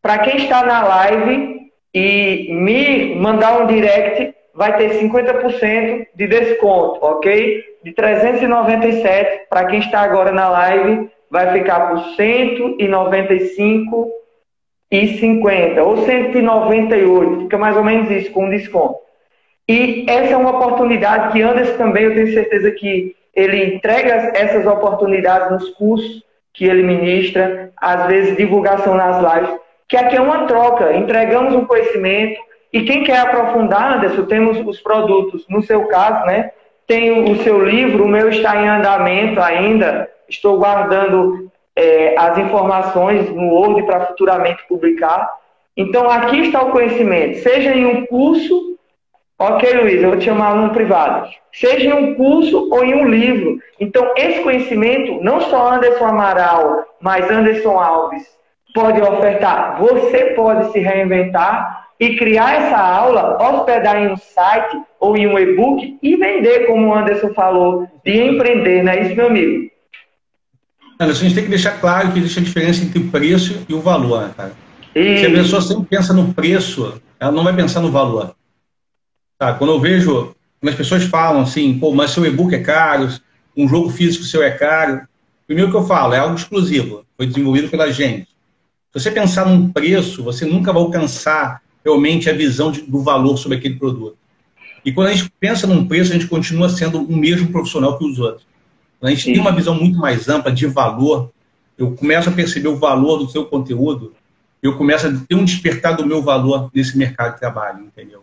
Speaker 1: Para quem está na live e me mandar um direct, vai ter 50% de desconto, ok? De 397, para quem está agora na live, vai ficar por 195,50 ou 198, fica mais ou menos isso, com desconto. E essa é uma oportunidade que Anderson também, eu tenho certeza que ele entrega essas oportunidades nos cursos que ele ministra, às vezes divulgação nas lives, que aqui é uma troca, entregamos um conhecimento, e quem quer aprofundar, Anderson, temos os produtos, no seu caso, né? Tem o seu livro, o meu está em andamento ainda, estou guardando as informações no Word para futuramente publicar. Então, aqui está o conhecimento, seja em um curso, ok, Luiz, eu vou te chamar aluno privado, seja em um curso ou em um livro. Então, esse conhecimento, não só Anderson Amaral, mas Anderson Alves, pode ofertar, você pode se reinventar e criar essa aula, hospedar em um site ou em um e-book e vender, como o Anderson falou, de empreender, não é isso, meu amigo?
Speaker 2: Anderson, a gente tem que deixar claro que existe a diferença entre o preço e o valor, né, cara? Se a pessoa sempre pensa no preço, ela não vai pensar no valor. Tá? Quando eu vejo, quando as pessoas falam assim, pô, mas seu e-book é caro, um jogo físico seu é caro, primeiro que eu falo, é algo exclusivo, foi desenvolvido pela gente. Se você pensar num preço, você nunca vai alcançar realmente a visão do valor sobre aquele produto. E quando a gente pensa num preço, a gente continua sendo o mesmo profissional que os outros. Quando a gente tem uma visão muito mais ampla de valor, eu começo a perceber o valor do seu conteúdo, eu começo a ter um despertar do meu valor nesse mercado de trabalho, entendeu?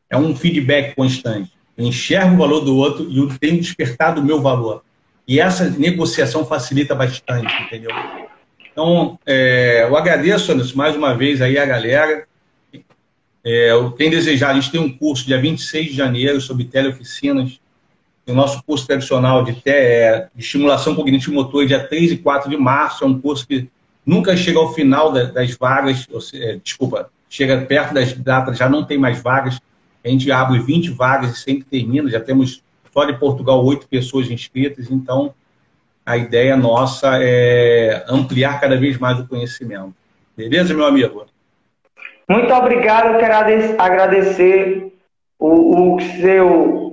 Speaker 2: É um feedback constante. Eu enxergo o valor do outro e eu tenho despertado o meu valor. E essa negociação facilita bastante, entendeu? Então, eu agradeço, Anderson, mais uma vez aí a galera. Eu tenho desejado, a gente tem um curso dia 26 de janeiro sobre teleoficinas. O nosso curso tradicional de estimulação cognitiva motor dia 3 e 4 de março. É um curso que nunca chega ao final das vagas, chega perto das datas, já não tem mais vagas. A gente abre 20 vagas e sempre termina. Já temos, só de Portugal, 8 pessoas inscritas. Então, a ideia nossa é ampliar cada vez mais o conhecimento. Beleza, meu amigo?
Speaker 1: Muito obrigado. Eu quero agradecer o seu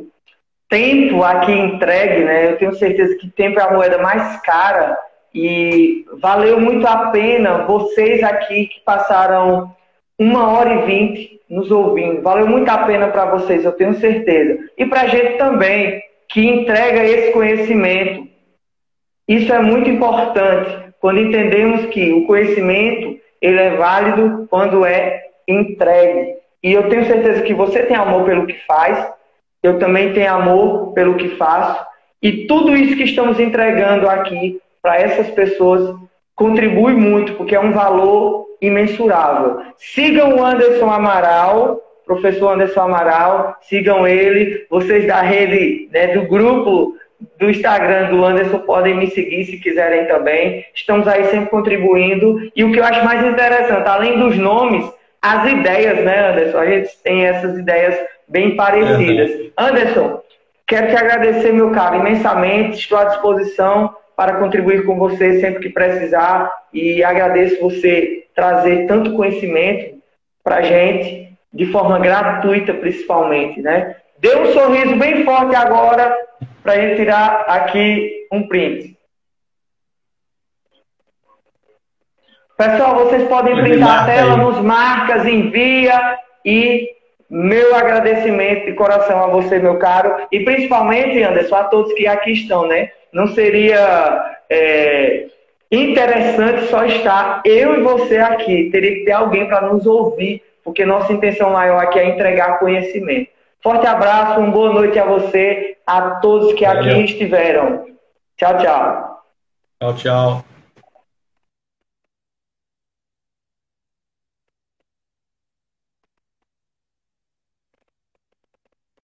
Speaker 1: tempo aqui entregue, né? Eu tenho certeza que tempo é a moeda mais cara e valeu muito a pena vocês aqui que passaram 1h20 nos ouvindo. Valeu muito a pena para vocês, eu tenho certeza. E para a gente também, que entrega esse conhecimento. Isso é muito importante, quando entendemos que o conhecimento ele é válido quando é entregue. E eu tenho certeza que você tem amor pelo que faz, eu também tenho amor pelo que faço, e tudo isso que estamos entregando aqui para essas pessoas contribui muito, porque é um valor imensurável. Sigam o Anderson Amaral, professor Anderson Amaral, sigam ele, vocês da rede, né, do grupo do Instagram do Anderson podem me seguir se quiserem também. Estamos aí sempre contribuindo. E o que eu acho mais interessante, além dos nomes, as ideias, né, Anderson? A gente tem essas ideias bem parecidas. Anderson, quero te agradecer, meu caro, imensamente. Estou à disposição para contribuir com você sempre que precisar. E agradeço você trazer tanto conhecimento para a gente, de forma gratuita, principalmente, né? Dê um sorriso bem forte agora para a gente tirar aqui um print. Pessoal, vocês podem printar a tela, nos marcas, envia, e meu agradecimento de coração a você, meu caro, e principalmente, Anderson, a todos que aqui estão, né? Não seria interessante só estar eu e você aqui, teria que ter alguém para nos ouvir, porque nossa intenção maior aqui é entregar conhecimento. Forte abraço, uma boa noite a você, a todos que aqui estiveram. Tchau, tchau.
Speaker 2: Tchau, tchau.